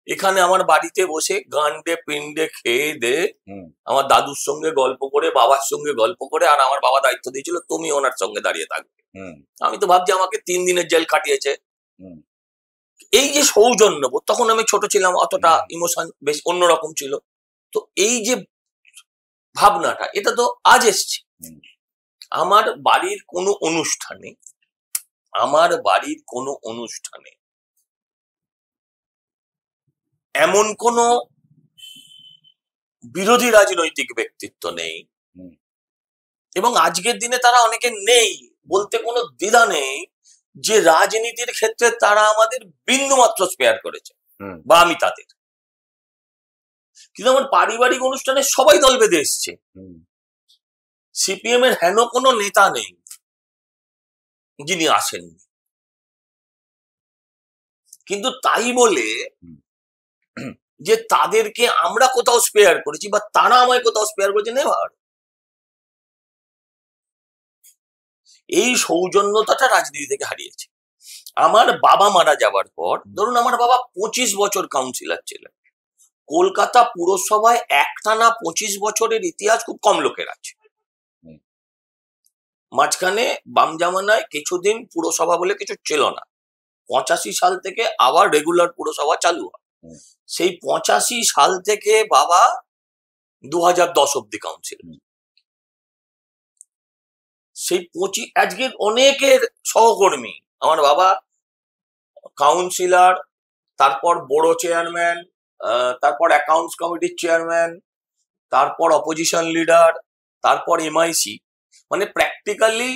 Speaker 2: এখানে আমার বাড়িতে বসে গান্ডে পিন্ডে খেয়ে দে আমার দাদুর সঙ্গে গল্প করে, বাবার সঙ্গে গল্প করে, আর আমার বাবা দায়িত্ব দিয়েছিল তুমি ওনার সঙ্গে দাঁড়িয়ে থাকবে। আমি তো ভাবছি আমাকে 3 দিনের জেল কাটিয়েছে। এই যে সৌজন্যবোধ, তখন আমি ছোট ছিলাম, অতটা ইমোশন বেশ অন্যরকম ছিল। তো এই যে ভাবনাটা, এটা তো আজ এসছে। আমার বাড়ির কোনো অনুষ্ঠানে এমন কোন বিরোধী রাজনৈতিক ব্যক্তিত্ব নেই, এবং আজকের দিনে তারা অনেকে নেই, বলতে কোনো দ্বিধা নেই যে রাজনীতির ক্ষেত্রে তারা আমাদের বিন্দুমাত্র স্পেয়ার করেছে বা আমি তাদের। কিন্তু আমার পারিবারিক অনুষ্ঠানে সবাই দল বেঁধে এসছে। সিপিএম এর হেন কোনো নেতা নেই যিনি আসেননি। কিন্তু তাই বলে যে তাদেরকে আমরা কোথাও স্পেয়ার করেছি বা তারা আমায় কোথাও স্পেয়ার করেছে নেভার। এই সৌজন্যতাটা রাজনীতি থেকে হারিয়েছে। আমার বাবা মারা যাবার পর, ধরুন আমার বাবা 25 বছর কাউন্সিলর ছিলেন। কলকাতা পুরসভায় একটানা 25 বছরের ইতিহাস খুব কম লোকের আছে। মাঝখানে বাম জামানায় কিছুদিন পুরসভা বলে কিছু ছিল না, 85 সাল থেকে আবার রেগুলার পুরসভা চালু হয়। সেই 85 সাল থেকে বাবা 2010 অব্দি কাউন্সিলর। সেই 25 আজকের অনেকের সহকর্মী, আমার বাবা কাউন্সিলর, তারপর বোর্ড চেয়ারম্যান, তারপর অ্যাকাউন্টস কমিটির চেয়ারম্যান, তারপর অপোজিশন লিডার, তারপর এমআইসি, মানে প্র্যাকটিক্যালি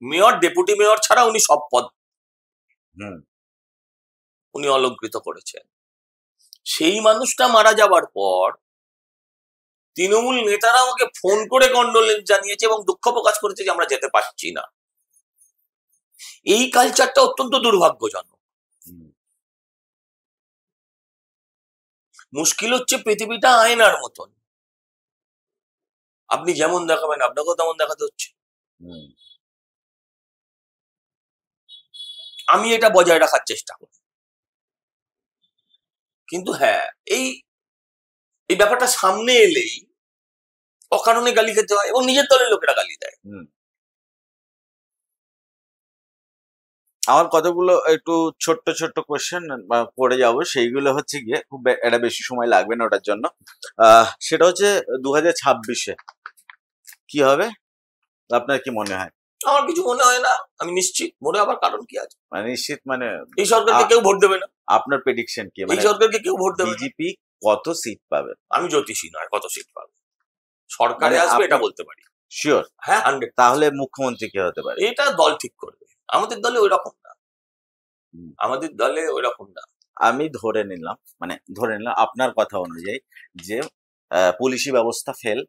Speaker 2: মেয়র, ডেপুটি মেয়র ছাড়া উনি সব পদ
Speaker 3: হুম
Speaker 2: উনি অলঙ্কৃত করেছেন। সেই মানুষটা মারা যাবার পর তৃণমূল নেতারা আমাকে ফোন করে কন্ডোলেন্স জানিয়েছে এবং দুঃখ প্রকাশ করেছে যে আমরা যেতে পারছি না। এই কালচারটা অত্যন্ত দুর্ভাগ্যজনক। মুশকিল হচ্ছে পৃথিবীটা আয়নার মতন, আপনি যেমন দেখাবেন আপনাকেও তেমন দেখাতে হচ্ছে। আমি এটা বজায় রাখার চেষ্টা করি, কিন্তু হ্যাঁ এই ব্যাপারটা সামনে এলেই অকারণে গালি খেতে হয় এবং নিজের দলের লোকেরা গালি দেয়।
Speaker 4: আমার কতগুলো একটু ছোট্ট ছোট্ট কোয়েশ্চেন পড়ে যাবো, সেইগুলো হচ্ছে গিয়ে খুব এটা বেশি সময় লাগবে না ওটার জন্য। সেটা হচ্ছে 2026-এ কি হবে আপনার কি মনে হয়?
Speaker 2: আমার কিছু মনে হয় না, আমি নিশ্চিত। মনে আবার কারণ কি আছে?
Speaker 4: মানে নিশ্চিত মানে
Speaker 2: এই সরকারকে কেউ ভোট দেবে না।
Speaker 4: আপনার প্রেডিকশন কি?
Speaker 2: এই সরকারকে কেউ ভোট দেবে না।
Speaker 4: বিজেপি কত সিট পাবে?
Speaker 2: আমি জ্যোতিষী নয়, কত সিট পাবে সরকারে আসবে এটা বলতে পারি
Speaker 4: শিওর।
Speaker 2: হ্যাঁ 100।
Speaker 4: তাহলে মুখ্যমন্ত্রী কে হতে পারে?
Speaker 2: এটা দল ঠিক করবে। আমাদের দলে ওই রকম না, আমাদের দলে ওই রকম না।
Speaker 4: আমি ধরে নিলাম আপনার কথা অনুযায়ী যে পুলিশি ব্যবস্থা ফেল,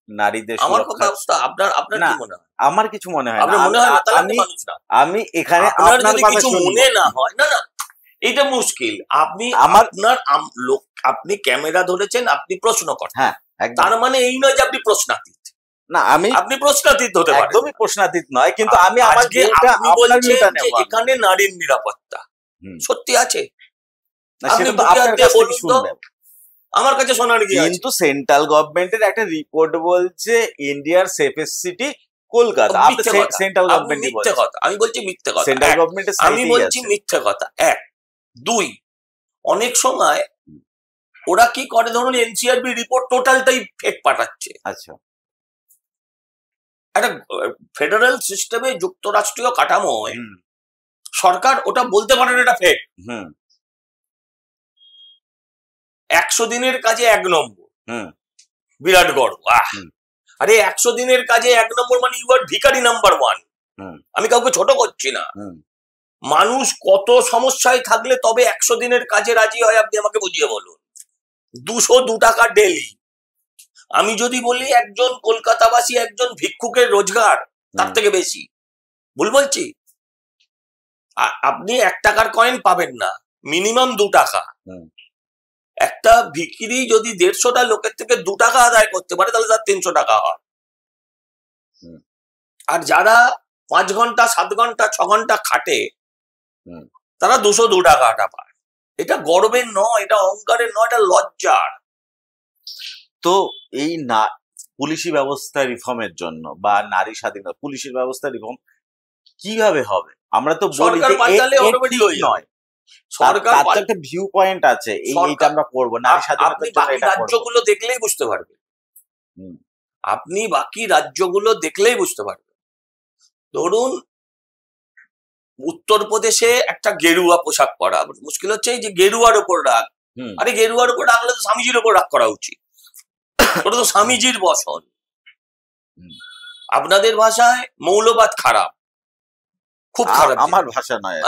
Speaker 4: নারীদের
Speaker 2: আমার কথা আপনার কি মনে হয়?
Speaker 4: আমার কিছু মনে হয়
Speaker 2: আপনার মনে হয় না? তাহলে মানুষ না।
Speaker 4: আমি এখানে
Speaker 2: আপনার যদি কিছু মনে না হয়, না না এটা মুশকিল। আপনি আপনি ক্যামেরা ধরেছেন, আপনি প্রশ্ন করেন,
Speaker 4: হ্যাঁ
Speaker 2: তার মানে এই নয় যে আপনি প্রশ্নাতীত।
Speaker 4: না, আপনি
Speaker 2: প্রশ্নাতীত হতে পারেন,
Speaker 4: একদমই প্রশ্নাতীত নয়, কিন্তু আমি
Speaker 2: আজকে আপনি বলছেন যে এখানে নারীর নিরাপত্তা সত্যি আছে, আপনি আমার কাছে শোনার গিয়ে, কিন্তু
Speaker 4: সেন্ট্রাল গভর্নমেন্টের একটা রিপোর্ট বলছে ইন্ডিয়ার safest city Kolkata. Central government
Speaker 2: মিথ্যে কথা, আমি বলছি মিথ্যে কথা।
Speaker 4: সেন্ট্রাল গভর্নমেন্টের
Speaker 2: আমি বলছি মিথ্যে কথা। 1 2 অনেক সময় ওরা কি করে, ধরুন এনসিআরবি রিপোর্ট টোটালটাই ফেক পাঠাচ্ছে।
Speaker 4: আচ্ছা,
Speaker 2: একটা ফেডারেল সিস্টেমে যুক্তরাষ্ট্রীয় কাঠামোয় সরকার ওটা বলতে পারে না এটা ফেক। 100 দিনের কাজে 1 নম্বর, বিরাট গর্ব। আরে 100 দিনের কাজে 1 নম্বর মানে ইউ আর ভিখারি নাম্বার 1। আমি কাউকে ছোট করছি না। মানুষ কত সমস্যায় থাকলে তবে 100 দিনের কাজে রাজি হয়, আপনি আমাকে বুঝিয়ে বলুন। 202 টাকা ডেলি। আমি যদি বলি একজন কলকাতাবাসী, একজন ভিক্ষুকের রোজগার তার থেকে বেশি, ভুল বলছি? আপনি 1 টাকার কয়েন পাবেন না, মিনিমাম 2 টাকা। একটা ভিখিরি যদি 150টা লোকের থেকে 2 টাকা আদায় করতে পারে তাহলে তার 300 টাকা হয়। আর যারা 5 ঘন্টা 7 ঘন্টা 6 ঘন্টা খাটে তারা 202 টাকাটা পায়। এটা গর্বের নয়, এটা অহংকারের নয়, এটা লজ্জার।
Speaker 4: তো এই না পুলিশি ব্যবস্থা রিফর্মের জন্য বা নারী স্বাধীনতা, পুলিশের ব্যবস্থা রিফর্ম কিভাবে হবে? আমরা তো বলি যে নয়, সরকার একটা ভিউ পয়েন্ট আছে, এইটা আমরা করব নারী স্বাধীনতার জন্য। এটা
Speaker 2: রাজ্যগুলো দেখলেই বুঝতে পারবে, আপনি বাকি রাজ্যগুলো দেখলেই বুঝতে পারবেন। ধরুন উত্তরপ্রদেশে একটা গেরুয়া পোশাক পরা, মুশকিল হচ্ছে এই যে গেরুয়ার উপর রাগ। আরে গেরুয়ার উপর রাখলে তো স্বামীজির উপর রাগ করা উচিত, ওটা তো স্বামীজির বসন। আপনাদের ভাষায় মৌলবাদ খারাপ, খুব খারাপ।
Speaker 4: আমার ভাষা নয়।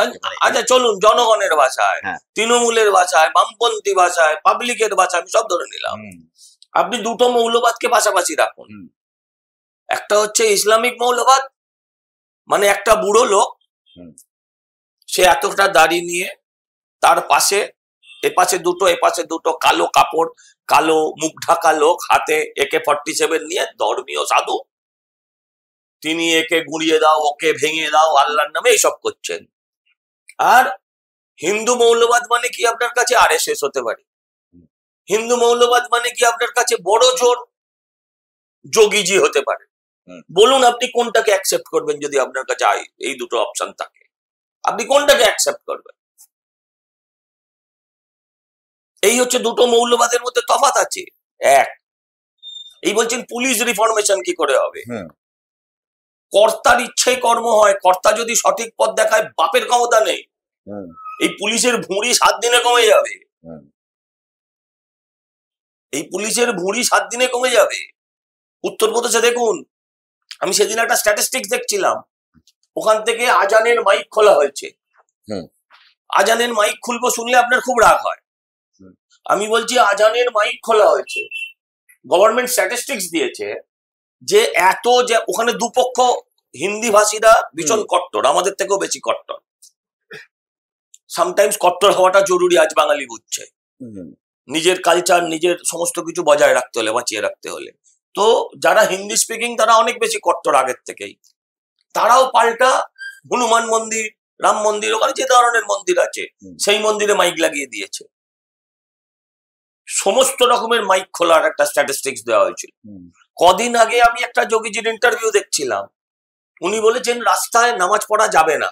Speaker 2: আচ্ছা চলুন জনগণের ভাষায়, তৃণমূলের ভাষায়, বামপন্থী ভাষায়, পাবলিকের ভাষায়, আমি সব ধরে নিলাম। আপনি দুটো মৌলবাদকে পাশাপাশি রাখুন। একটা হচ্ছে ইসলামিক মৌলবাদ, মানে একটা বুড়ো লোক, সে এতটা দাড়ি নিয়ে, তার পাশে এপাশে দুটো এপাশে দুটো কালো কাপড়, কালো মুখ ঢাকা লোক, হাতে AK-47 নিয়ে, ধর্মীয় সাধু। তিনি একে গুঁড়িয়ে দাও, ওকে ভেঙে দাও, আল্লাহর নামে এইসব করছেন। আর হিন্দু মৌলবাদ মানে কি আপনার কাছে RSS হতে পারে। হিন্দু মৌলবাদ মানে কি আপনার কাছে বড় জোর যোগীজি হতে পারে। বলুন আপনি কোনটাকে অ্যাকসেপ্ট করবেন? যদি আপনার কাছে এই দুটো অপশন থাকে, আপনি কোনটাকে অ্যাকসেপ্ট করবেন? এই হচ্ছে দুটো মৌলবাদের মধ্যে তফাৎ আছে। এই বলছেন পুলিশ রিফরমেশন কি করে হবে? কর্তার ইচ্ছায় কর্ম হয়। কর্তা যদি সঠিক পথ দেখায়, বাপের ক্ষমতা নেই। এই পুলিশের ভুঁড়ি 7 দিনে কমে যাবে। এই পুলিশের ভুঁড়ি 7 দিনে কমে যাবে। উত্তরপ্রদেশে দেখুন, আমি সেদিন একটা স্ট্যাটিস্টিক্স দেখছিলাম, ওখান থেকে আজানের মাইক খোলা হয়েছে। আজানের মাইক খুলবো শুনলে আপনার খুব রাগ হয়। আমি বলছি আজানের মাইক খোলা হয়েছে, গভর্নমেন্ট স্ট্যাটিস্টিক্স দিয়েছে যে এত যে ওখানে দুপক্ষ হিন্দি ভাষীরা ভীষণ কট্টর, আমাদের থেকেও বেশি কট্টর। সামটাইমস কট্টর হওয়াটা জরুরি, আজ বাঙালি বুঝছে, নিজের কালচার নিজের সমস্ত কিছু বজায় রাখতে হলে, বাঁচিয়ে রাখতে হলে। তো যারা হিন্দি স্পিকিং তারা অনেক বেশি কট্টর আগের থেকেই, তারাও পাল্টা হনুমান মন্দির, রাম মন্দির, ওখানে যে ধরনের মন্দির আছে সেই মন্দিরে মাইক লাগিয়ে দিয়েছে। সমস্ত রকমের মাইক খোলার একটা স্ট্যাটিস্টিক্স দেওয়া হয়েছিল। কদিন আগে আমি একটা যোগীজির ইন্টারভিউ দেখছিলাম, উনি বলেছেন রাস্তায় নামাজ পড়া যাবে না,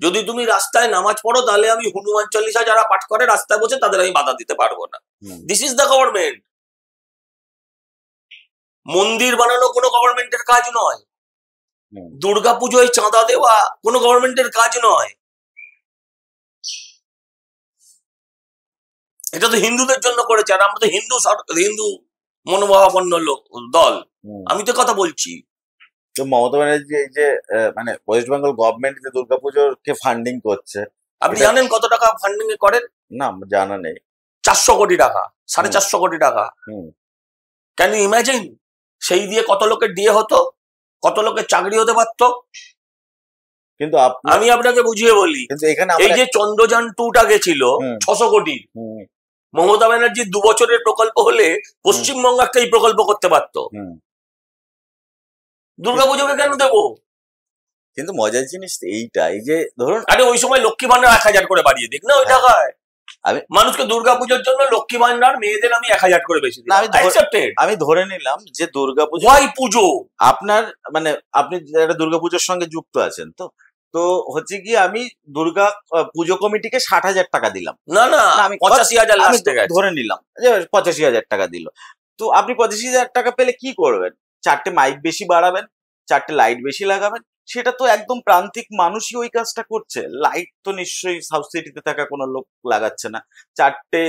Speaker 2: যদি তুমি রাস্তায় নামাজ পড়ো তাহলে আমি হনুমান চল্লিশা যারা পাঠ করে রাস্তায় বসে তাদের আমি বাধা দিতে পারবো না। This is the government. মন্দির বানানো কোনো গভর্নমেন্টের কাজ নয়, দুর্গাপুজোয় চাঁদা দেওয়া কোনো গভর্নমেন্টের কাজ নয়। এটা তো হিন্দুদের জন্য করেছে, আর আমরা তো হিন্দু মনোভাবাপন্ন দল। আমি তো কথা বলছি।
Speaker 4: তো মমতা ব্যানার্জি এই যে মানে ওয়েস্ট বেঙ্গল গভর্নমেন্ট যে দুর্গাপুজোকে ফান্ডিং করছে,
Speaker 2: আপনি জানেন কত টাকা ফান্ডিং করেন?
Speaker 4: না, জানা নেই।
Speaker 2: 400 কোটি টাকা, 450 কোটি টাকা। Can you imagine? সেই দিয়ে কত লোকের ডিএ হতো, কত লোকের চাকরি হতে পারতো।
Speaker 4: কিন্তু
Speaker 2: আমি আপনাকে বুঝিয়ে বলি, এই যে চন্দ্রযান 2টা গেছিল 600 কোটি, মমতা ব্যানার্জির 2 বছরের প্রকল্প হলে পশ্চিমবঙ্গ একটা এই প্রকল্প করতে পারতো। দুর্গাপুজোকে কেন দেবো?
Speaker 4: কিন্তু মজার জিনিস এইটাই যে ধরুন,
Speaker 2: আরে ওই সময় লক্ষ্মী ভান্ডার 1000 করে বাড়িয়ে দিক না ওই টাকায়। মানুষকে দুর্গাপুজোর জন্য লক্ষ্মী ভান্ডার, মেয়েদের আমি 1000 করে বেশি দিই।
Speaker 4: আমি ধরে নিলাম যে দুর্গাপুজো পুজো আপনার মানে আপনি একটা দুর্গাপুজোর সঙ্গে যুক্ত আছেন, তো হচ্ছে কি আমি দুর্গা পুজো কমিটিকে 60,000 টাকা দিলাম।
Speaker 2: না না, আমি 85,000
Speaker 4: ধরে নিলাম যে 85,000 টাকা দিল। তো আপনি 85,000 টাকা পেলে কি করবেন? 4টে মাইক বেশি বাড়াবেন, 4টে লাইট বেশি লাগাবেন। সেটা তো একদম প্রান্তিক মানুষই ওই কাজটা করছে। লাইট তো নিশ্চয়ই সাউথ সিটিতে থাকা কোনো লোক লাগাচ্ছে না। 4টে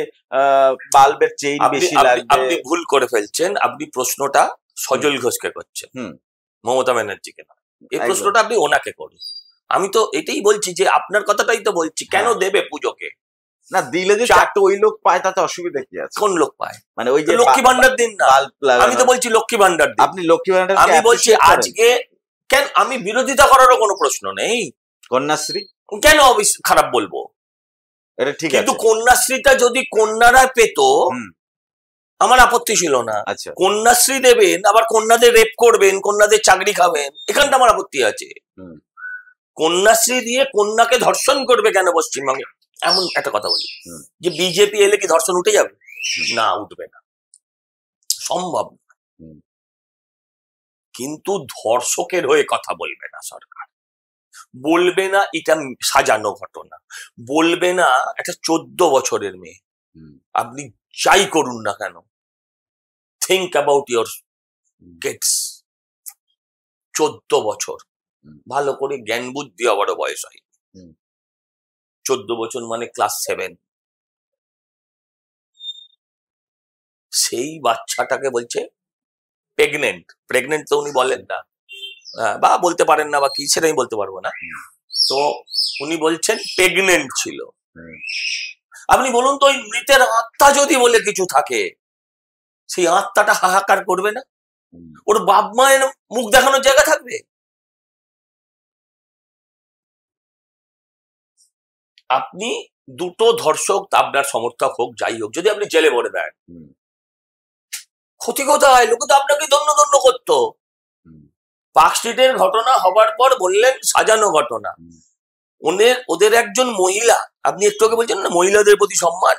Speaker 4: বাল্বের চেইন বেশি লাগবে।
Speaker 2: আপনি ভুল করে ফেলছেন। আপনি প্রশ্নটা সজল ঘোষকে করছেন, মমতা ব্যানার্জিকে না। এই প্রশ্নটা আপনি ওনাকে করুন। আমি তো এটাই বলছি যে আপনার কথাটাই তো বলছি, কেন দেবে পুজোকে?
Speaker 4: না দিলে যে 4টে ওই লোক পায় তাতে অসুবিধা কি আছে?
Speaker 2: কোন লোক পায়?
Speaker 4: মানে ওই যে
Speaker 2: লক্ষ্মী ভান্ডার দিন না। আমি তো বলছি লক্ষ্মী ভান্ডার দিন।
Speaker 4: আপনি লক্ষ্মী ভান্ডার,
Speaker 2: আমি বলছি আজকে কেন, আমি বিরোধিতা করারও কোনো প্রশ্ন নেই।
Speaker 4: কন্যাশ্রী
Speaker 2: কেন খারাপ বলবো?
Speaker 4: এটা ঠিক আছে,
Speaker 2: কিন্তু কন্যাশ্রীটা যদি কন্যারা পেত আমার আপত্তি ছিল না।
Speaker 4: আচ্ছা,
Speaker 2: কন্যাশ্রী দেবেন আবার কন্যাদের রেপ করবেন, কন্যাদের চাকরি খাবেন, এখানটা আমার আপত্তি আছে। কন্যাশ্রী দিয়ে কন্যাকে ধর্ষণ করবে কেন পশ্চিমবঙ্গে? এমন একটা কথা বলি যে বিজেপি এলে কি ধর্ষণ উঠে যাবে? না, উঠবে না, সম্ভব না। কিন্তু ধর্ষকের হয়ে কথা বলবে না সরকার, বলবে না এটা সাজানো ঘটনা, বলবে না একটা 14 বছরের মেয়ে। আপনি যাই করুন না কেন, থিঙ্ক অ্যাবাউট ইয়োর কিডস। 14 বছর, ভালো করে জ্ঞান বুদ্ধি হওয়ারও বয়স হয়। 14 বছর মানে ক্লাস 7। সেই বাচ্চাটাকে বলছে প্রেগনেন্ট তো উনি বলেন না, বা বলতে পারেন না, বা কি সেটা আমি বলতে পারবো না। তো উনি বলছেন প্রেগনেন্ট ছিল। আপনি বলুন তো, ওই মৃতের আত্মা যদি বলে কিছু থাকে, সেই আত্মাটা হাহাকার করবে না? ওর বাপ মায়ের মুখ দেখানোর জায়গা থাকবে? আপনি দুটো ধর্ষক, আপনার সমর্থক হোক যাই হোক, যদি আপনি জেলে ভরে দেন, ক্ষতি কোথায়? লোকে তো আপনাকে ধন্য করতো। পার্কস্ট্রিটের ঘটনা হবার পর বললেন সাজানো ঘটনা। ওদের একজন মহিলা, আপনি একটু আগে বলছেন না মহিলাদের প্রতি সম্মান,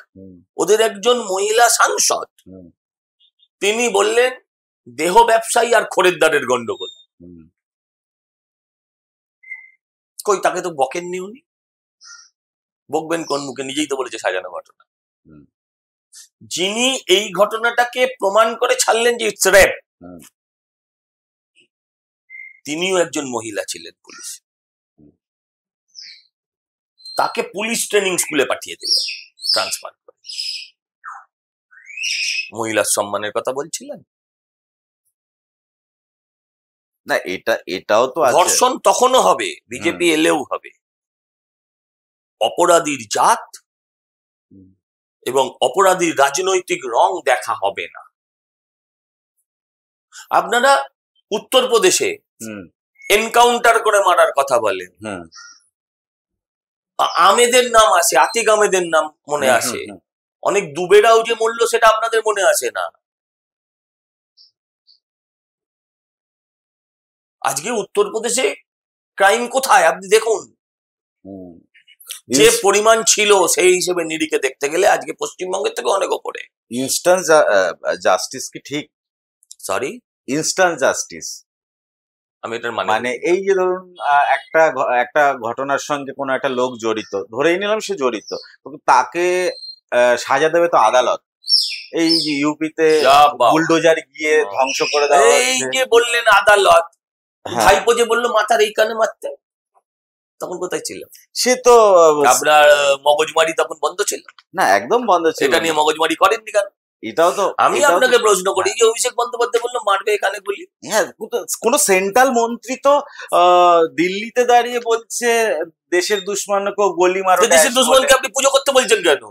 Speaker 2: ওদের একজন মহিলা সাংসদ, তিনি বললেন দেহ ব্যবসায়ী আর খরিদ্দারের গন্ডগোল। কই, তাকে তো বকেননি উনি। বকবেন কোন মুখে? নিজেই তো বলেছে সাজানো ঘটনা। যিনি এই ঘটনাটাকে প্রমাণ করে ছাড়লেন যে ইটস রেপ, তিনিও একজন মহিলা ছিলেন পুলিশ। তাকে পুলিশ ট্রেনিং স্কুলে পাঠিয়ে দিলেন ট্রান্সফার করে। মহিলার সম্মানের কথা বলছিলেন।
Speaker 4: না, এটাও তো আছে।
Speaker 2: ধর্ষণ তখনও হবে, বিজেপি এলেও হবে। অপরাধীর জাত এবং অপরাধীর রাজনৈতিক রং দেখা হবে না। আপনারা উত্তরপ্রদেশে এনকাউন্টার করে মারার কথা বলেন, আমেদের নাম আসে, আতিক আমেদের নাম মনে আসে, অনেক দুবেরাও যে মরল সেটা আপনাদের মনে আসে না। আজকে উত্তরপ্রদেশে ক্রাইম কোথায় আপনি দেখুন, যে পরিমাণ ছিল সেই হিসেবে নিরিখে দেখতে গেলে আজকে পশ্চিমবঙ্গের থেকে অনেক ওপরে।
Speaker 4: ইনস্ট্যান্ট জাস্টিস কি ঠিক?
Speaker 2: সরি,
Speaker 4: ইনস্ট্যান্ট জাস্টিস
Speaker 2: আমি এটার
Speaker 4: মানে এই যে ধরুন একটা ঘটনার সঙ্গে কোনো একটা লোক জড়িত, ধরেই নিলাম সে জড়িত, কিন্তু তাকে সাজা দেবে তো আদালত। এই যে ইউপিতে বুলডোজার গিয়ে ধ্বংস করে দেওয়া,
Speaker 2: এই যে বললেন আদালত, ভাইপো যে বললো মাথার এই কানে মারতে, তখন কোথায় ছিল?
Speaker 4: সে তো
Speaker 2: আপনার মগজমারি তখন বন্ধ ছিল
Speaker 4: না, একদম বন্ধ ছিল।
Speaker 2: এটা নিয়ে মগজমারি করেননি কেন?
Speaker 4: এটাও তো
Speaker 2: আমি আপনাকে প্রশ্ন করি, যে অভিষেক বন্দ্যোপাধ্যায় বললো মারবে এখানে গুলি,
Speaker 4: হ্যাঁ, কোন সেন্ট্রাল মন্ত্রী তো দিল্লিতে দাঁড়িয়ে বলছে দেশের দুশ্মনকে গলি মারো।
Speaker 2: দেশের দুশ্মনকে আপনি পুজো করতে বলছেন কেন?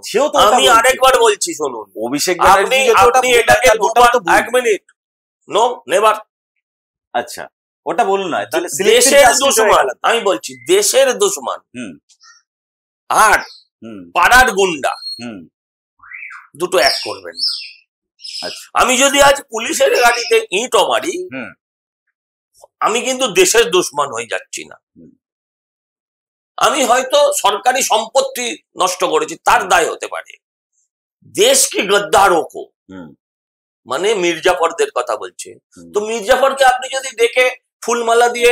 Speaker 2: আমি আরেকবার বলছি শুনুন,
Speaker 4: অভিষেক
Speaker 2: আপনি এটাকে দুবার, এক মিনিট, নো নেভার।
Speaker 4: আচ্ছা, ওটা বলুন না, তাহলে
Speaker 2: দেশের দুশ্মন, আমি বলছি দেশের দুশ্মন আর পাড়ার গুন্ডা দুটো এক করবেন না।
Speaker 4: আচ্ছা,
Speaker 2: আমি যদি আজ পুলিশের গাড়িতে ইঁটও মারি, আমি কিন্তু দেশের দুশ্মন হয়ে যাচ্ছি না। আমি হয়তো সরকারি সম্পত্তি নষ্ট করেছি, তার দায় হতে পারে। দেশ কি গদ্দারও কো, মানে মির্জাফরদের কথা বলছে, তো মির্জাফরকে আপনি যদি দেখে ফুলমালা দিয়ে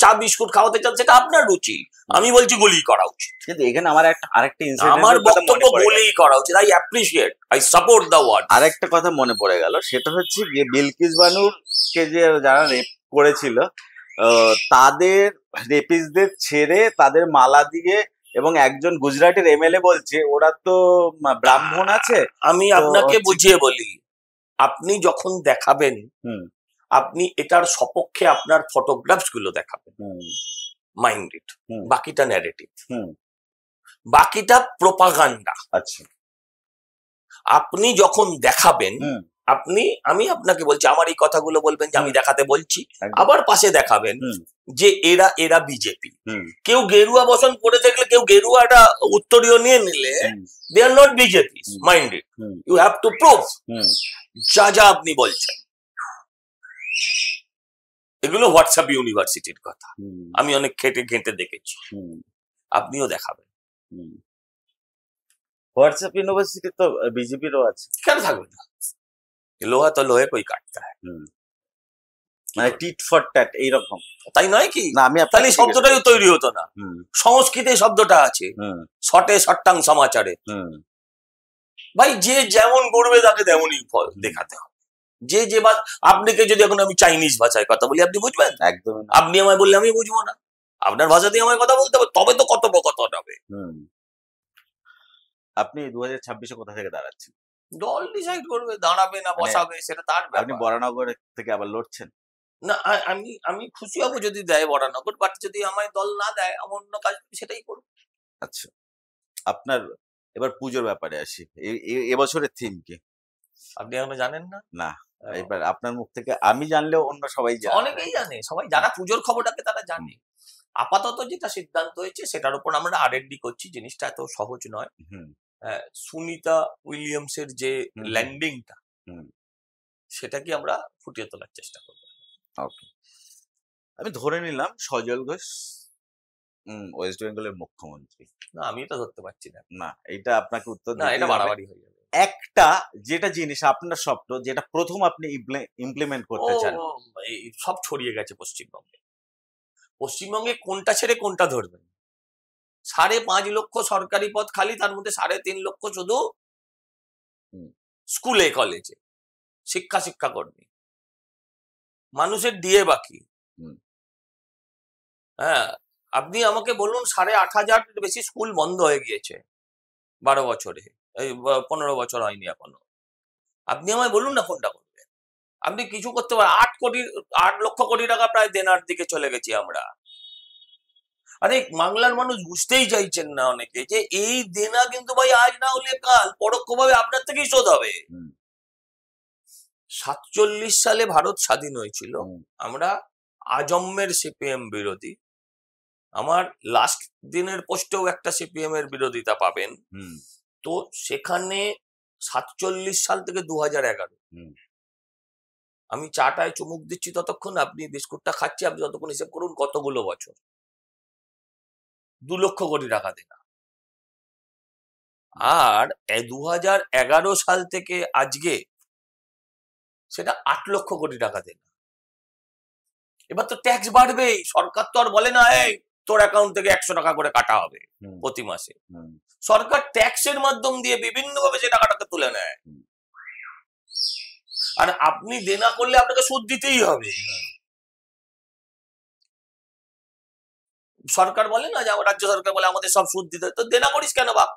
Speaker 2: চা বিস্কুট খাওয়াতে চান, সেটা আপনার রুচি। আমি বলছি গুলি করা উচিত।
Speaker 4: কিন্তু এখানে আমার আরেকটা
Speaker 2: আমার বক্তব্য গুলি করা উচিত। I appreciate, I support the word.
Speaker 4: আরেকটা কথা মনে পড়ে গেল, সেটা হচ্ছে যে বিলকিস বানুর কে যে যারা রেপ করেছিল, তাদের রেপিসদের ছেড়ে তাদের মালা দিয়ে, এবং একজন গুজরাটের এমএলএ বলছে ওরা তো ব্রাহ্মণ আছে।
Speaker 2: আমি আপনাকে বুঝিয়ে বলি, আপনি যখন দেখাবেন, আপনি এটার সপক্ষে আপনার ফটোগ্রাফস গুলো দেখাবেন, মাইন্ড ইট। বাকিটা ন্যারেটিভ, বাকিটা প্রোপাগান্ডা।
Speaker 4: আচ্ছা,
Speaker 2: আপনি যখন দেখাবেন, আমি আপনাকে বলছি, আমার এই কথাগুলো বলবেন যে আমি দেখাতে বলছি, আবার পাশে দেখাবেন যে এরা বিজেপি। কেউ গেরুয়া বসন পড়ে থাকলে, কেউ গেরুয়া একটা উত্তরীয় নিয়ে নিলে, they are not BJP. Mind it, you have to prove যা আপনি বলছেন। এগুলো হোয়াটসঅ্যাপ ইউনিভার্সিটির কথা, আমি অনেক ঘেঁটে দেখেছি, আপনিও দেখাবেন।
Speaker 4: হোয়াটসঅ্যাপ ইউনিভার্সিটি তো বিজেপিরও আছে,
Speaker 2: কেন থাকবে না? লোহা তো লোহে কই কাটতা হয়,
Speaker 4: মানে টিট ফর ট্যাট এইরকম,
Speaker 2: তাই নয় কি?
Speaker 4: না, আমি
Speaker 2: তাহলে শব্দটাই তৈরি হতো না। সংস্কৃতে শব্দটা আছে, শটে সট্টাং সমাচারে। ভাই, যে যেমন করবে তাকে তেমনই ফল দেখাতে হবে। যে আপনাকে যদি এখন আমি চাইনিজ ভাষায় কথা বলি, আপনি বুঝবেন?
Speaker 4: একদম।
Speaker 2: আপনি আমায় বললে আমি বুঝবো না, আপনার ভাষাতেই আমায় কথা বলতে হবে, তবে তো কথোপকথন হবে।
Speaker 4: আপনি 2026-এ কোথা থেকে দাঁড়াচ্ছেন?
Speaker 2: দল ডিসাইড করবে দাঁড়াবে না বসাবে, সেটা তার ব্যাপার।
Speaker 4: আপনি বরানগর থেকে আবার লড়ছেন?
Speaker 2: না, আমি খুশি হব যদি দেয় বরানগর, বাট যদি আমায় দল না দেয়, আমার অন্য কাজ সেটাই করবো।
Speaker 4: আচ্ছা, আপনার এবার পুজোর ব্যাপারে আসি। এবছরের থিম কি
Speaker 2: আপনি এখনো জানেন না?
Speaker 4: না, এবার আপনার মুখ থেকে আমি জানলেও অন্য সবাই জানে,
Speaker 2: অনেকেই জানে, সবাই যারা পুজোর খবরটাকে তারা জানে। আপাতত যেটা সিদ্ধান্ত হয়েছে সেটার উপর আমরা R&D করছি, জিনিসটা এত সহজ নয়। সুনিতা উইলিয়ামসের যে ল্যান্ডিংটা, সেটাকে আমরা ফুটিয়ে তোলার চেষ্টা করব।
Speaker 4: ওকে, আমি ধরে নিলাম সজল ঘোষ ওয়েস্ট বেঙ্গলের মুখ্যমন্ত্রী।
Speaker 2: না, আমি এটা ধরতে পারছি না।
Speaker 4: না, এটা আপনাকে উত্তর
Speaker 2: না, এটা বাড়াবাড়ি হয়ে যাবে।
Speaker 4: একটা যেটা জিনিস আপনার স্বপ্ন, যেটা প্রথম আপনি ইমপ্লিমেন্ট করতে চান,
Speaker 2: সব ছড়িয়ে গেছে পশ্চিমবঙ্গে। পশ্চিমবঙ্গে কোনটা ছেড়ে কোনটা ধরবেন? 5.5 লক্ষ সরকারি পদ খালি, তার মধ্যে 3.5 লক্ষ শুধু স্কুলে কলেজে শিক্ষাকর্মী। মানুষের ডিএ বাকি। হ্যাঁ, আপনি আমাকে বলুন, 8,500 বেশি স্কুল বন্ধ হয়ে গিয়েছে 12 বছরে, এই 15 বছর হয়নি এখনো। আপনি আমায় বলুন না কোনটা করবেন। আপনি কিছু করতে পারেন। 8 লক্ষ কোটি টাকা প্রায় দেনার দিকে চলে গেছি আমরা। আরে বাংলার মানুষ বুঝতেই চাইছেন না অনেকে, যে এই দেনা কিন্তু ভাই আজ না হলে কাল পরোক্ষভাবে আপনার থেকেই শোধ হবে। 47 সালে ভারত স্বাধীন হয়েছিল, আমরা আজম্মের সিপিএম বিরোধী। আমার লাস্ট দিনের পোস্টেও একটা সিপিএম এর বিরোধিতা পাবেন। তো সেখানে 47 সাল থেকে 2011, আমি চাটায় চুমুক দিচ্ছি ততক্ষণ, আপনি বিস্কুটটা খাচ্ছি, আপনি ততক্ষণ হিসেব করুন কতগুলো বছর। 2 লক্ষ কোটি টাকা দেনা। আর 2011 সাল থেকে আজকে সেটা 8 লক্ষ কোটি টাকা দেনা। এবার তো ট্যাক্স বাড়বেই, সরকার তো আর বলে না এই তোর অ্যাকাউন্ট থেকে 100 টাকা করে কাটা হবে প্রতি মাসে। সরকার ট্যাক্সের মাধ্যম দিয়ে বিভিন্ন ভাবে সে টাকাটাকে তুলে নেয়। আর আপনি দেনা করলে আপনাকে সুদ দিতেই হবে। সরকার বলে না, যে রাজ্য সরকার বলে আমাদের সব সুদ দিতে, তো দেনা করিস কেন বাপ?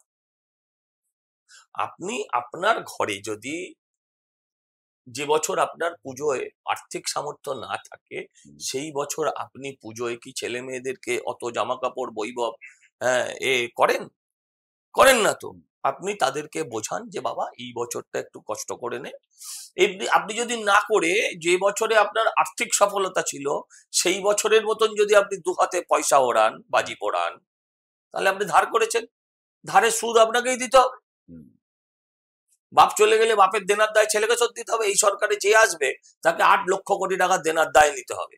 Speaker 2: আপনি আপনার ঘরে যদি যে বছর আপনার পুজোয় আর্থিক সামর্থ্য না থাকে, সেই বছর আপনি পুজোয় কি ছেলে মেয়েদেরকে অত জামা কাপড় বৈভব করেন না তো? আপনি তাদেরকে বোঝান যে বাবা এই বছরটা একটু কষ্ট করে নে। আপনি যদি না করে যে বছরে আপনার আর্থিক সফলতা ছিল সেই বছরের মতন যদি আপনি 2 হাতে পয়সা ওড়ান, বাজি পোড়ান, তাহলে আপনি ধার করেছেন, ধারের সুদ আপনাকেই দিতে হবে। বাপ চলে গেলে বাপের দেনার দায় ছেলেকে শোধ দিতে হবে। এই সরকারে যে আসবে তাকে 8 লক্ষ কোটি টাকা দেনার দায় নিতে হবে।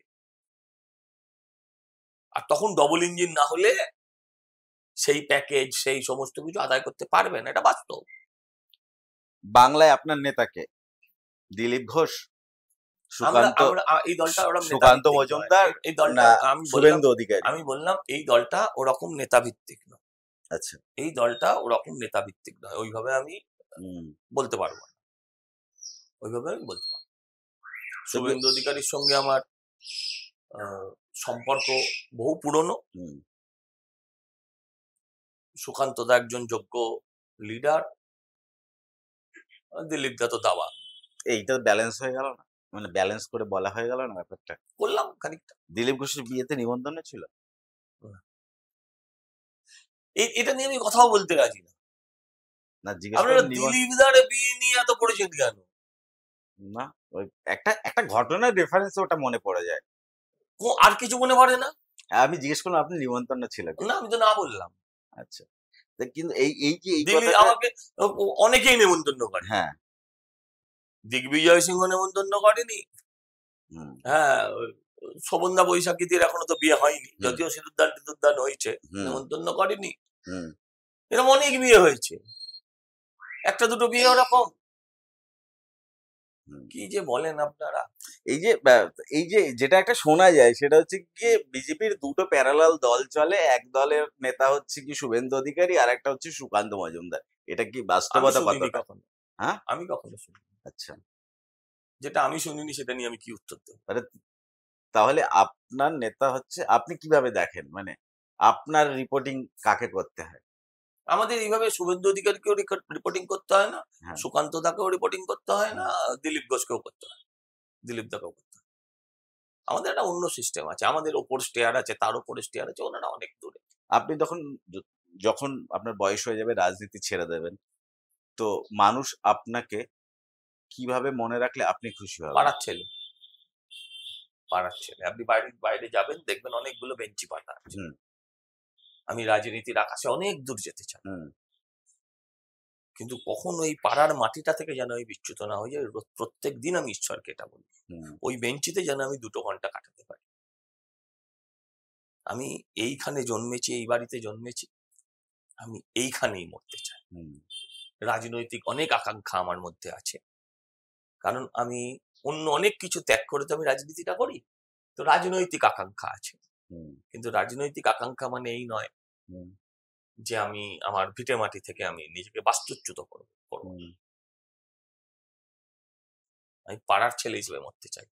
Speaker 2: আর তখন ডবল ইঞ্জিন না হলে সেই প্যাকেজ, সেই সমস্ত কিছু আদায় করতে পারবে না, এটা বাস্তব।
Speaker 4: বাংলায় আপনার নেতাকে দিলীপ ঘোষ,
Speaker 2: এই দলটা
Speaker 4: সুকান্ত মজুমদার,
Speaker 2: এই দলটা
Speaker 4: শুভেন্দু অধিকারী।
Speaker 2: আমি বললাম এই দলটা ওরকম নেতা ভিত্তিক নয়।
Speaker 4: আচ্ছা,
Speaker 2: এই দলটা ওরকম নেতা ভিত্তিক নয়, ওইভাবে আমি বলতে পারবো না, ওইভাবে আমি বলতে পারবো। শুভেন্দু অধিকারীর সঙ্গে আমার সম্পর্ক বহু পুরনো। সুকান্ত দা একজন যোগ্য লিডার, দিলীপ দা তো দাবা।
Speaker 4: এইটা ব্যালেন্স হয়ে গেল না, মানে ব্যালেন্স করে বলা হয়ে গেল না ব্যাপারটা?
Speaker 2: করলাম খানিকটা।
Speaker 4: দিলীপ ঘোষের বিয়েতে নিমন্ত্রণ ছিল,
Speaker 2: এটা নিয়ে আমি কথাও বলতে রাজি না। আপনারা দিলীপ দার বিয়ে নিয়ে এত পড়েছেন কেন?
Speaker 4: না, ওই একটা ঘটনার রেফারেন্স ওটা মনে পড়ে যায়,
Speaker 2: আর কিছু মনে পড়ে না।
Speaker 4: আমি জিজ্ঞেস করলাম আপনি নিমন্ত্রণ ছিল
Speaker 2: না, আমি তো না বললাম।
Speaker 4: আচ্ছা, কিন্তু এই যে
Speaker 2: আমাকে অনেকেই নেমন্তন্ন করে।
Speaker 4: হ্যাঁ,
Speaker 2: দিগ্বিজয় সিংহ নেমন্তন্ন করেনি। হ্যাঁ, শোভনদা বৈশাখীদের এখনো তো বিয়ে হয়নি, যদিও সিঁদুরদান হয়েছে, নেমন্তন্ন করেনি। এরকম অনেক বিয়ে হয়েছে, একটা দুটো বিয়ে ওরকম। কি যে বলেন আপনারা।
Speaker 4: এই যে যেটা একটা শোনা যায় সেটা হচ্ছে কি, বিজেপির দুটো প্যারালাল দল চলে, এক দলের নেতা হচ্ছে কি শুভেন্দু অধিকারী, আর একটা হচ্ছে সুকান্ত মজুমদার। এটা কি বাস্তবতা?
Speaker 2: কখনো?
Speaker 4: হ্যাঁ,
Speaker 2: আমি কখনো শুনি।
Speaker 4: আচ্ছা,
Speaker 2: যেটা আমি শুনিনি সেটা নিয়ে আমি কি উত্তর দেব?
Speaker 4: তাহলে আপনার নেতা হচ্ছে, আপনি কিভাবে দেখেন, মানে আপনার রিপোর্টিং কাকে করতে হয়?
Speaker 2: আমাদের এইভাবে শুভেন্দু অধিকারীকেও রিপোর্টিং করতে হয় না, সুকান্ত দাকেও রিপোর্টিং করতে হয় না, দিলীপ ঘোষকেও করতে হয়, দিলীপ দাকেও করতে হয়। আমাদের একটা অন্য সিস্টেম আছে, আমাদের ওপর স্টেয়ার আছে, তার উপরে স্টেয়ার আছে, ওনারা অনেক দূরে।
Speaker 4: আপনি যখন আপনার বয়স হয়ে যাবে, রাজনীতি ছেড়ে দেবেন, তো মানুষ আপনাকে কিভাবে মনে রাখলে আপনি খুশি হবেন?
Speaker 2: পাড়ার ছেলে। আপনি বাইরে যাবেন, দেখবেন অনেকগুলো বেঞ্চি পাতা আছে। আমি রাজনীতির আকাশে অনেক দূর যেতে চাই, কিন্তু কখন ওই পাড়ার মাটিটা থেকে যেন আমি বিচ্যুত না হয়ে যায়। প্রত্যেক দিন আমি ঈশ্বরকে এটা বলি, ওই বেঞ্চিতে যেন আমি 2 ঘন্টা কাটাতে পারি। আমি এইখানে জন্মেছি, এই বাড়িতে জন্মেছি, আমি এইখানেই মরতে চাই। রাজনৈতিক অনেক আকাঙ্ক্ষা আমার মধ্যে আছে, কারণ আমি অন্য অনেক কিছু ত্যাগ করে তো আমি রাজনীতিটা করি, তো রাজনৈতিক আকাঙ্ক্ষা আছে। কিন্তু রাজনৈতিক আকাঙ্ক্ষা মানে এই নয় যে আমি আমার ভিটে মাটি থেকে আমি নিজেকে বাস্তুচ্যুত করবো। আমি পাড়ার ছেলে হিসেবে মরতে চাই।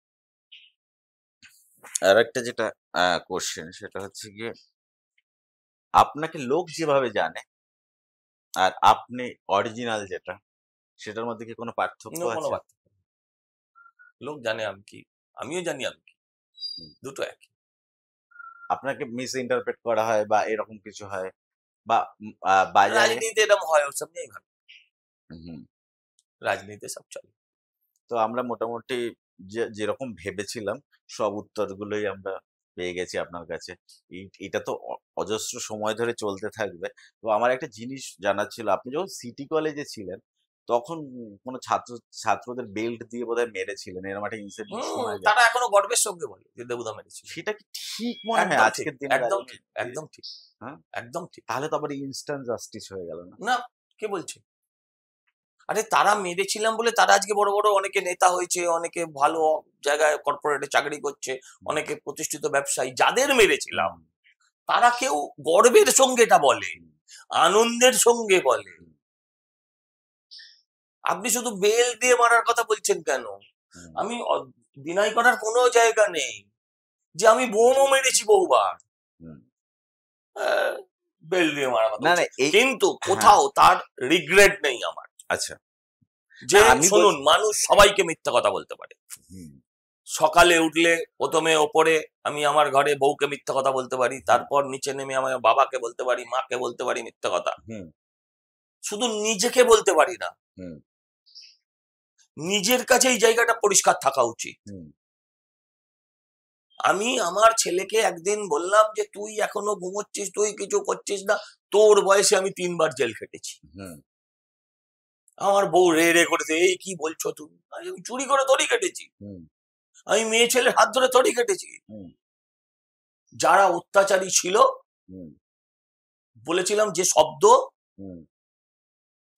Speaker 4: আর একটা যেটা কোশ্চেন, সেটা হচ্ছে গিয়ে, আপনাকে লোক যেভাবে জানে আর আপনি অরিজিনাল যেটা, সেটার মধ্যে কি কোনো পার্থক্য আছে?
Speaker 2: লোক জানে আমি কি, আমিও জানি আমি কি, দুটো একই।
Speaker 4: আপনাকে মিস ইন্টারপ্রেট করা হয় বা এরকম কিছু হয় বা বাজারে
Speaker 2: রাজনীতি এরকম হয়, ওসব নিয়েই ভাবি,
Speaker 4: হুম।
Speaker 2: রাজনীতি সব চলে।
Speaker 4: তো আমরা মোটামুটি যেরকম ভেবেছিলাম সব উত্তরগুলোই আমরা পেয়ে গেছি আপনার কাছে। এটা তো অজস্র সময় ধরে চলতে থাকবে। তো আমার একটা জিনিস জানার ছিল, আপনি যখন সিটি কলেজে ছিলেন তখন কোনো ছাত্রদের বেল্ট দিয়ে বোধহয় মেরেছিলেন, এরকম একটা ইনসিডেন্ট শোনা যায়।
Speaker 2: তারা এখনো গর্বের সঙ্গে বলে যে দেবুদা মেরেছিল।
Speaker 4: সেটা কি ঠিক মনে হয় আজকের দিনে?
Speaker 2: একদম ঠিক, একদম ঠিক,
Speaker 4: হ্যাঁ
Speaker 2: একদম ঠিক।
Speaker 4: তাহলে তো আবার ইনস্ট্যান্ট জাস্টিস হয়ে গেল না?
Speaker 2: না, কে বলছে? আরে তারা মেরেছিলাম বলে তারা আজকে বড় বড় অনেকে নেতা হয়েছে, অনেকে ভালো জায়গায় কর্পোরেটে চাকরি করছে, অনেকে প্রতিষ্ঠিত ব্যবসায়ী। যাদের মেরেছিলাম তারা কেউ গর্বের সঙ্গে এটা বলে, আনন্দের সঙ্গে বলে। আপনি শুধু বেল দিয়ে মারার কথা বলছেন কেন? আমি ডিনাই করার কোনো জায়গা নেই যে আমি বোমও মেরেছি বহুবার, বেল দিয়ে মারা কথা, কিন্তু কোথাও তার রিগ্রেট নেই আমার।
Speaker 4: আচ্ছা,
Speaker 2: যে শুনুন, মানুষ সবাইকে মিথ্যা কথা বলতে পারে। সকালে উঠলে প্রথমে ওপরে আমি আমার ঘরে বউকে মিথ্যা কথা বলতে পারি, তারপর নিচে নেমে আমার বাবাকে বলতে পারি, মাকে বলতে পারি মিথ্যা কথা, শুধু নিজেকে বলতে পারি না। নিজের কাছে এই জায়গাটা পরিষ্কার থাকা উচিত। আমি আমার ছেলেকে একদিন বললাম যে তুই এখনো ঘুমোচ্ছিস, তুই কিছু করছিস না, তোর বয়সে আমি 3 বার জেল খেটেছি। আমার বউ রে রে করেছে, এই কি বলছো তুমি? আমি চুরি করে তড়ি কেটেছি, আমি মেয়ে ছেলের হাত ধরে তড়ি কেটেছি। যারা অত্যাচারী ছিল বলেছিলাম যে শব্দ,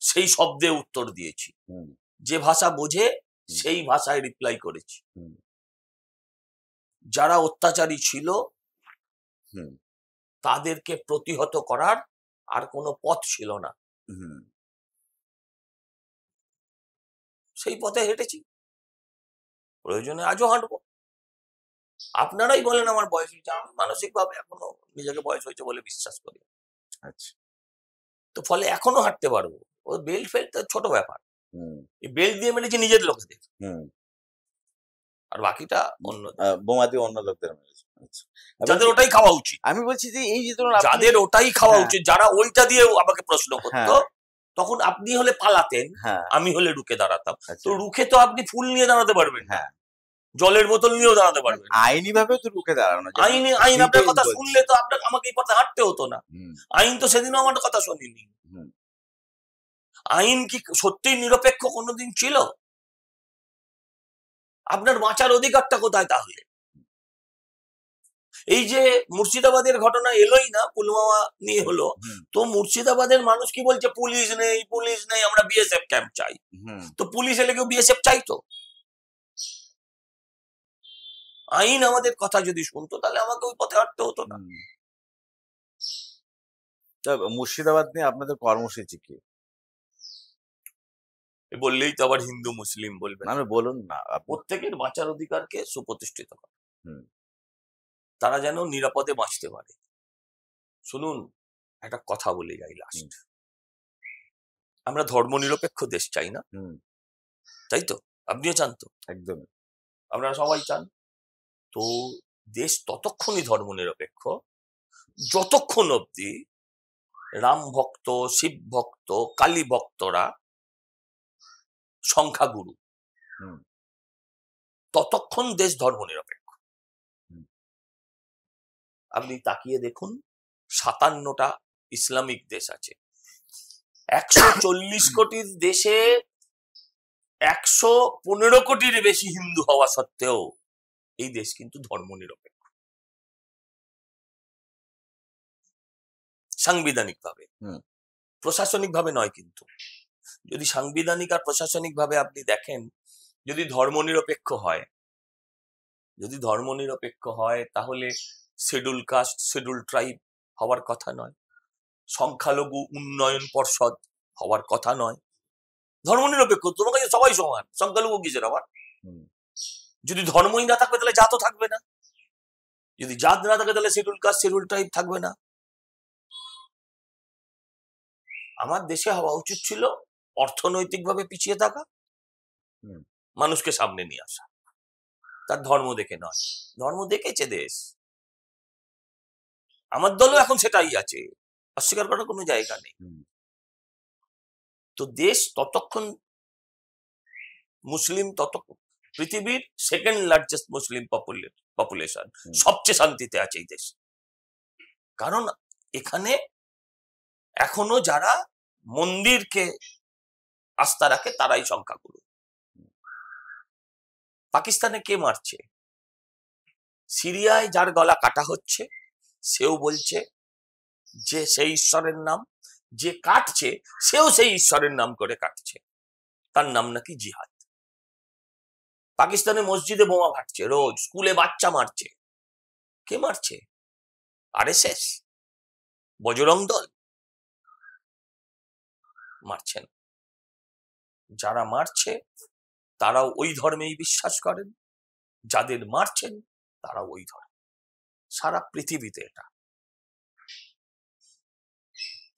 Speaker 2: সেই শব্দে উত্তর দিয়েছি, যে ভাষা বোঝে সেই ভাষায় রিপ্লাই করেছি। যারা অত্যাচারী ছিল তাদেরকে প্রতিহত করার আর কোনো পথ ছিল না, সেই পথে হেঁটেছি, প্রয়োজনে আজও হাঁটবো। আপনারাই বলেন আমার বয়স হয়েছে, আমি মানসিক ভাবে এখনো নিজেকে বয়স হয়েছে বলে বিশ্বাস করি। আচ্ছা, তো ফলে এখনো হাঁটতে পারবো। ও বেল্ট ফেল্ট ছোট ব্যাপার, এই বেল্ট দিয়ে মেরেছি নিজের লোকেদের, আর বাকিটা অন্য
Speaker 4: বোমা দিয়ে অন্য লোকদের মেরেছে।
Speaker 2: যাদের ওটাই খাওয়া উচিত।
Speaker 4: আমি বলছি যে এই যে
Speaker 2: যাদের ওটাই খাওয়া উচিত, যারা ওইটা দিয়ে আমাকে প্রশ্ন করতো, তখন আপনি হলে পালাতেন, আমি হলে রুখে দাঁড়াতাম। তো রুখে তো আপনি ফুল নিয়ে দাঁড়াতে পারবেন, জলের বোতল নিয়েও দাঁড়াতে পারবেন,
Speaker 4: আইনি ভাবে তো রুখে দাঁড়ানো।
Speaker 2: আইন আপনার কথা শুনলে তো আপনার আমাকে এই পথে হাঁটতে হতো না। আইন তো সেদিনও আমার কথা শোনেনি। আইন কি সত্যি নিরপেক্ষ কোনোদিন ছিল? আপনার বাঁচার অধিকারটা কোথায় তাহলে? এই যে মুর্শিদাবাদের ঘটনা এলোই না, পুলওয়ামা নিয়ে হলো, তো মুর্শিদাবাদের মানুষ কি বলছে? পুলিশ নেই, পুলিশ নেই, আমরা বিএসএফ ক্যাম্প চাই। তো পুলিশ এলে কেউ বিএসএফ চাইতো? আইন আমাদের কথা যদি শুনতো তাহলে আমাকে ওই পথে হাঁটতে হতো না।
Speaker 4: মুর্শিদাবাদ নিয়ে আপনাদের কর্মসূচি কি?
Speaker 2: বললেই তো আবার হিন্দু মুসলিম বলবেন।
Speaker 4: বলুন না।
Speaker 2: প্রত্যেকের বাঁচার অধিকারকে সুপ্রতিষ্ঠিত করা, তারা যেন নিরাপদে বাঁচতে পারে। শুনুন, একটা কথা বলে যাই লাস্ট, আমরা ধর্ম নিরপেক্ষ দেশ চাই না? তাই তো? আপনিও চান তো?
Speaker 4: একদম,
Speaker 2: আমরা সবাই চান। তো দেশ ততক্ষণই ধর্ম নিরপেক্ষ যতক্ষণ অব্দি রাম ভক্ত, শিব ভক্ত, কালী ভক্তরা সংখ্যাগুরু, ততক্ষণ দেশ ধর্ম নিরপেক্ষ। আপনি তাকিয়ে দেখুন, 57টা ইসলামিক দেশ আছে, 140 কোটির দেশে 115 কোটির বেশি হিন্দু হওয়া সত্ত্বেও এই দেশ কিন্তু ধর্ম নিরপেক্ষ সাংবিধানিক ভাবে, প্রশাসনিক ভাবে নয়। কিন্তু যদি সাংবিধানিক আর প্রশাসনিক ভাবে আপনি দেখেন, যদি ধর্ম নিরপেক্ষ হয়, তাহলে শিডিউল কাস্ট, শিডিউল ট্রাইব হওয়ার কথা নয়, সংখ্যালঘু উন্নয়ন পর্ষদ হওয়ার কথা নয়। ধর্ম নিরপেক্ষ, তোমার কাছে সবাই সমান, সংখ্যালঘু কিসের আবার? যদি ধর্মই না থাকবে তাহলে জাতও থাকবে না, যদি জাত না থাকে তাহলে শিডিউল কাস্ট, শিডিউল ট্রাইব থাকবে না। আমার দেশে হওয়া উচিত ছিল অর্থনৈতিকভাবে পিছিয়ে থাকা মানুষকে সামনে নিয়ে আসা, তার ধর্ম দেখে নয়, ধর্ম দেখেছে দেশ। আমার দলও এখন সেটাই আছে, অস্বীকার করার কোনো জায়গা নেই। তো দেশ ততক্ষণ মুসলিম, ততক্ষণ পৃথিবীর সেকেন্ড লার্জেস্ট মুসলিম পপুলেশন, সবচেয়ে শান্তিতে আছে এই দেশ। কারণ এখানে এখনো যারা মন্দিরকে আস্থা রাখে তারাই সংখ্যাগুরু। পাকিস্তানে কে মারছে? সিরিয়ায় যার গলা কাটা হচ্ছে সেও বলছে যে সেই ঈশ্বরের নাম, যে কাটছে সেও সেই ঈশ্বরের নাম করে কাটছে, তার নাম নাকি জিহাদ। পাকিস্তানে মসজিদে বোমা ফাটছে রোজ, স্কুলে বাচ্চা মারছে। কে মারছে? আরএসএস, বজরং দল মারছেন। যারা মারছে তারাও ওই ধর্মেই বিশ্বাস করেন, যাদের মারছেন তারা ওই ধর্ম। সারা পৃথিবীতে এটা।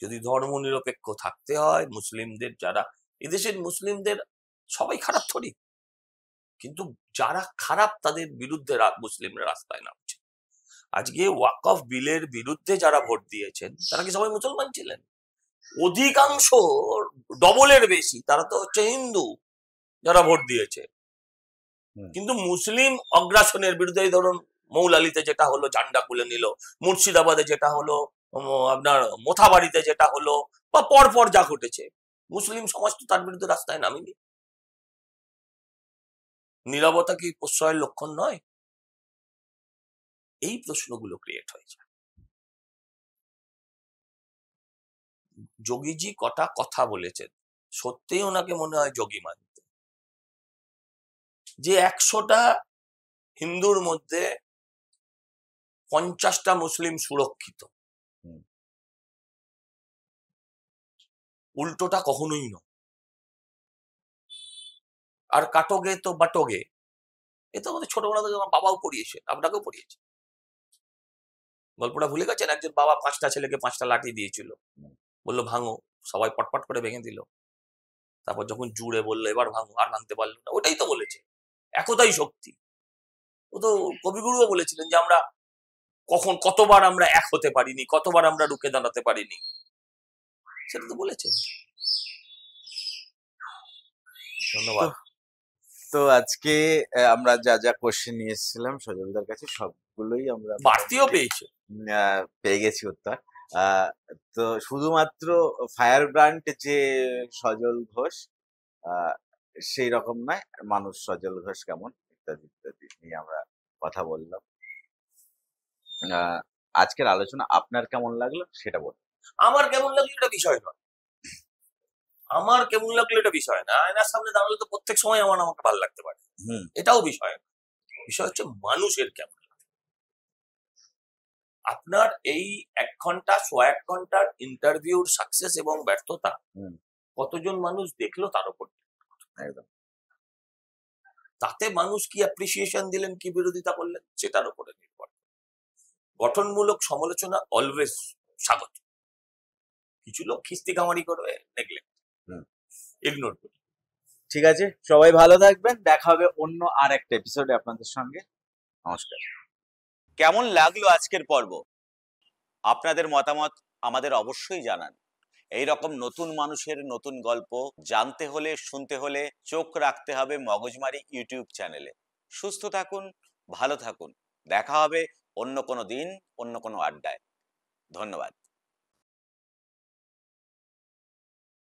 Speaker 2: যদি ধর্ম নিরপেক্ষ থাকতে হয়, মুসলিমদের যারা এদেশের মুসলিমদের সবাই খারাপ থরি, কিন্তু যারা খারাপ তাদের বিরুদ্ধে মুসলিমরা রাস্তায় নামছে। আজকে ওয়াকফ বিলের বিরুদ্ধে যারা ভোট দিয়েছেন তারা কি সবাই মুসলমান ছিলেন? অধিকাংশ, ডবলের বেশি তারা তো হচ্ছে হিন্দু যারা ভোট দিয়েছে। কিন্তু মুসলিম অগ্রাসনের বিরুদ্ধে, ধরুন মৌলালিতে যেটা হলো ঝান্ডা খুলে নিল, মুর্শিদাবাদে যেটা হলো, আপনার মোথাবাড়িতে যেটা হলো, বা পরপর যা ঘটেছে, মুসলিম সমাজ তো তার বিরুদ্ধে রাস্তায় নামেনি। নীরবতা কি প্রশ্রয়ের লক্ষণ নয়? এই প্রশ্নগুলো ক্রিয়েট হয়েছে। যোগীজি কটা কথা বলেছেন, সত্যিই ওনাকে মনে হয় যোগী মানতে। যে 100টা হিন্দুর মধ্যে 50টা মুসলিম সুরক্ষিত, উল্টোটা কখনোই নয়। আর কাটোগে তো বাটোগে, এ তো আমাদের ছোটবেলা থেকে আমার বাবাও পড়িয়েছে, আপনাকেও পড়িয়েছে। গল্পটা ভুলে গেছেন? একজন বাবা 5টা ছেলেকে 5টা লাঠি দিয়েছিল, বললো ভাঙো, সবাই পটপট করে ভেঙে দিল। তারপর যখন জুড়ে বললো এবার ভাঙো, আর ভাঙতে পারলো না। ওটাই তো বলেছে, একতাই শক্তি। ও তো কবিগুরুও বলেছিলেন যে আমরা কতবার আমরা এক হতে পারিনি, কতবার আমরা রুখে দাঁড়াতে পারিনি, সেটা তো বলেছেন। ধন্যবাদ।
Speaker 4: তো আজকে আমরা যা যা কোশ্চেন নিয়ে এসেছিলাম সজলদার কাছে সবগুলোই আমরা
Speaker 2: বাড়তিও
Speaker 4: পেয়ে গেছি উত্তর। তো শুধুমাত্র ফায়ার ব্র্যান্ড যে সজল ঘোষ সেই রকম নয়, মানুষ সজল ঘোষ কেমন ইত্যাদি ইত্যাদি নিয়ে আমরা কথা বললাম। আজকের আলোচনা আপনার কেমন লাগলো সেটা বলুন।
Speaker 2: আমার কেমন লাগলো এটা বিষয় নয়, আমার কেমন লাগলো এটা বিষয় না। আয়নার সামনে দাঁড়ালে তো প্রত্যেক সময় আমাকে ভালো লাগতে পারে, এটাও বিষয় না। বিষয় হচ্ছে মানুষের কেমন লাগে। আপনার এই 1 ঘন্টা 1 ঘন্টার ইন্টারভিউর সাকসেস এবং ব্যর্থতা কতজন মানুষ দেখলো তার উপর,
Speaker 4: একদম
Speaker 2: তাতে মানুষ কি অ্যাপ্রিসিয়েশন দিলেন, কি বিরোধিতা করলেন, সেটার উপরে নির্ভর। গঠনমূলক সমালোচনা অলওয়েজ স্বাগত। কিছু লোক খিস্তি কামারি করবে, নেগলেক্ট, ইগনোর করি।
Speaker 4: ঠিক আছে, সবাই ভালো থাকবেন, দেখা হবে অন্য আর একটা এপিসোডে আপনাদের সঙ্গে। নমস্কার।
Speaker 3: কেমন লাগলো আজকের পর্ব? আপনাদের মতামত আমাদের অবশ্যই জানান। এই রকম নতুন মানুষের নতুন গল্প জানতে হলে, শুনতে হলে চোখ রাখতে হবে মগজমারি ইউটিউব চ্যানেলে। সুস্থ থাকুন, ভালো থাকুন, দেখা হবে অন্য কোনো দিন, অন্য কোনো আড্ডায়। ধন্যবাদ।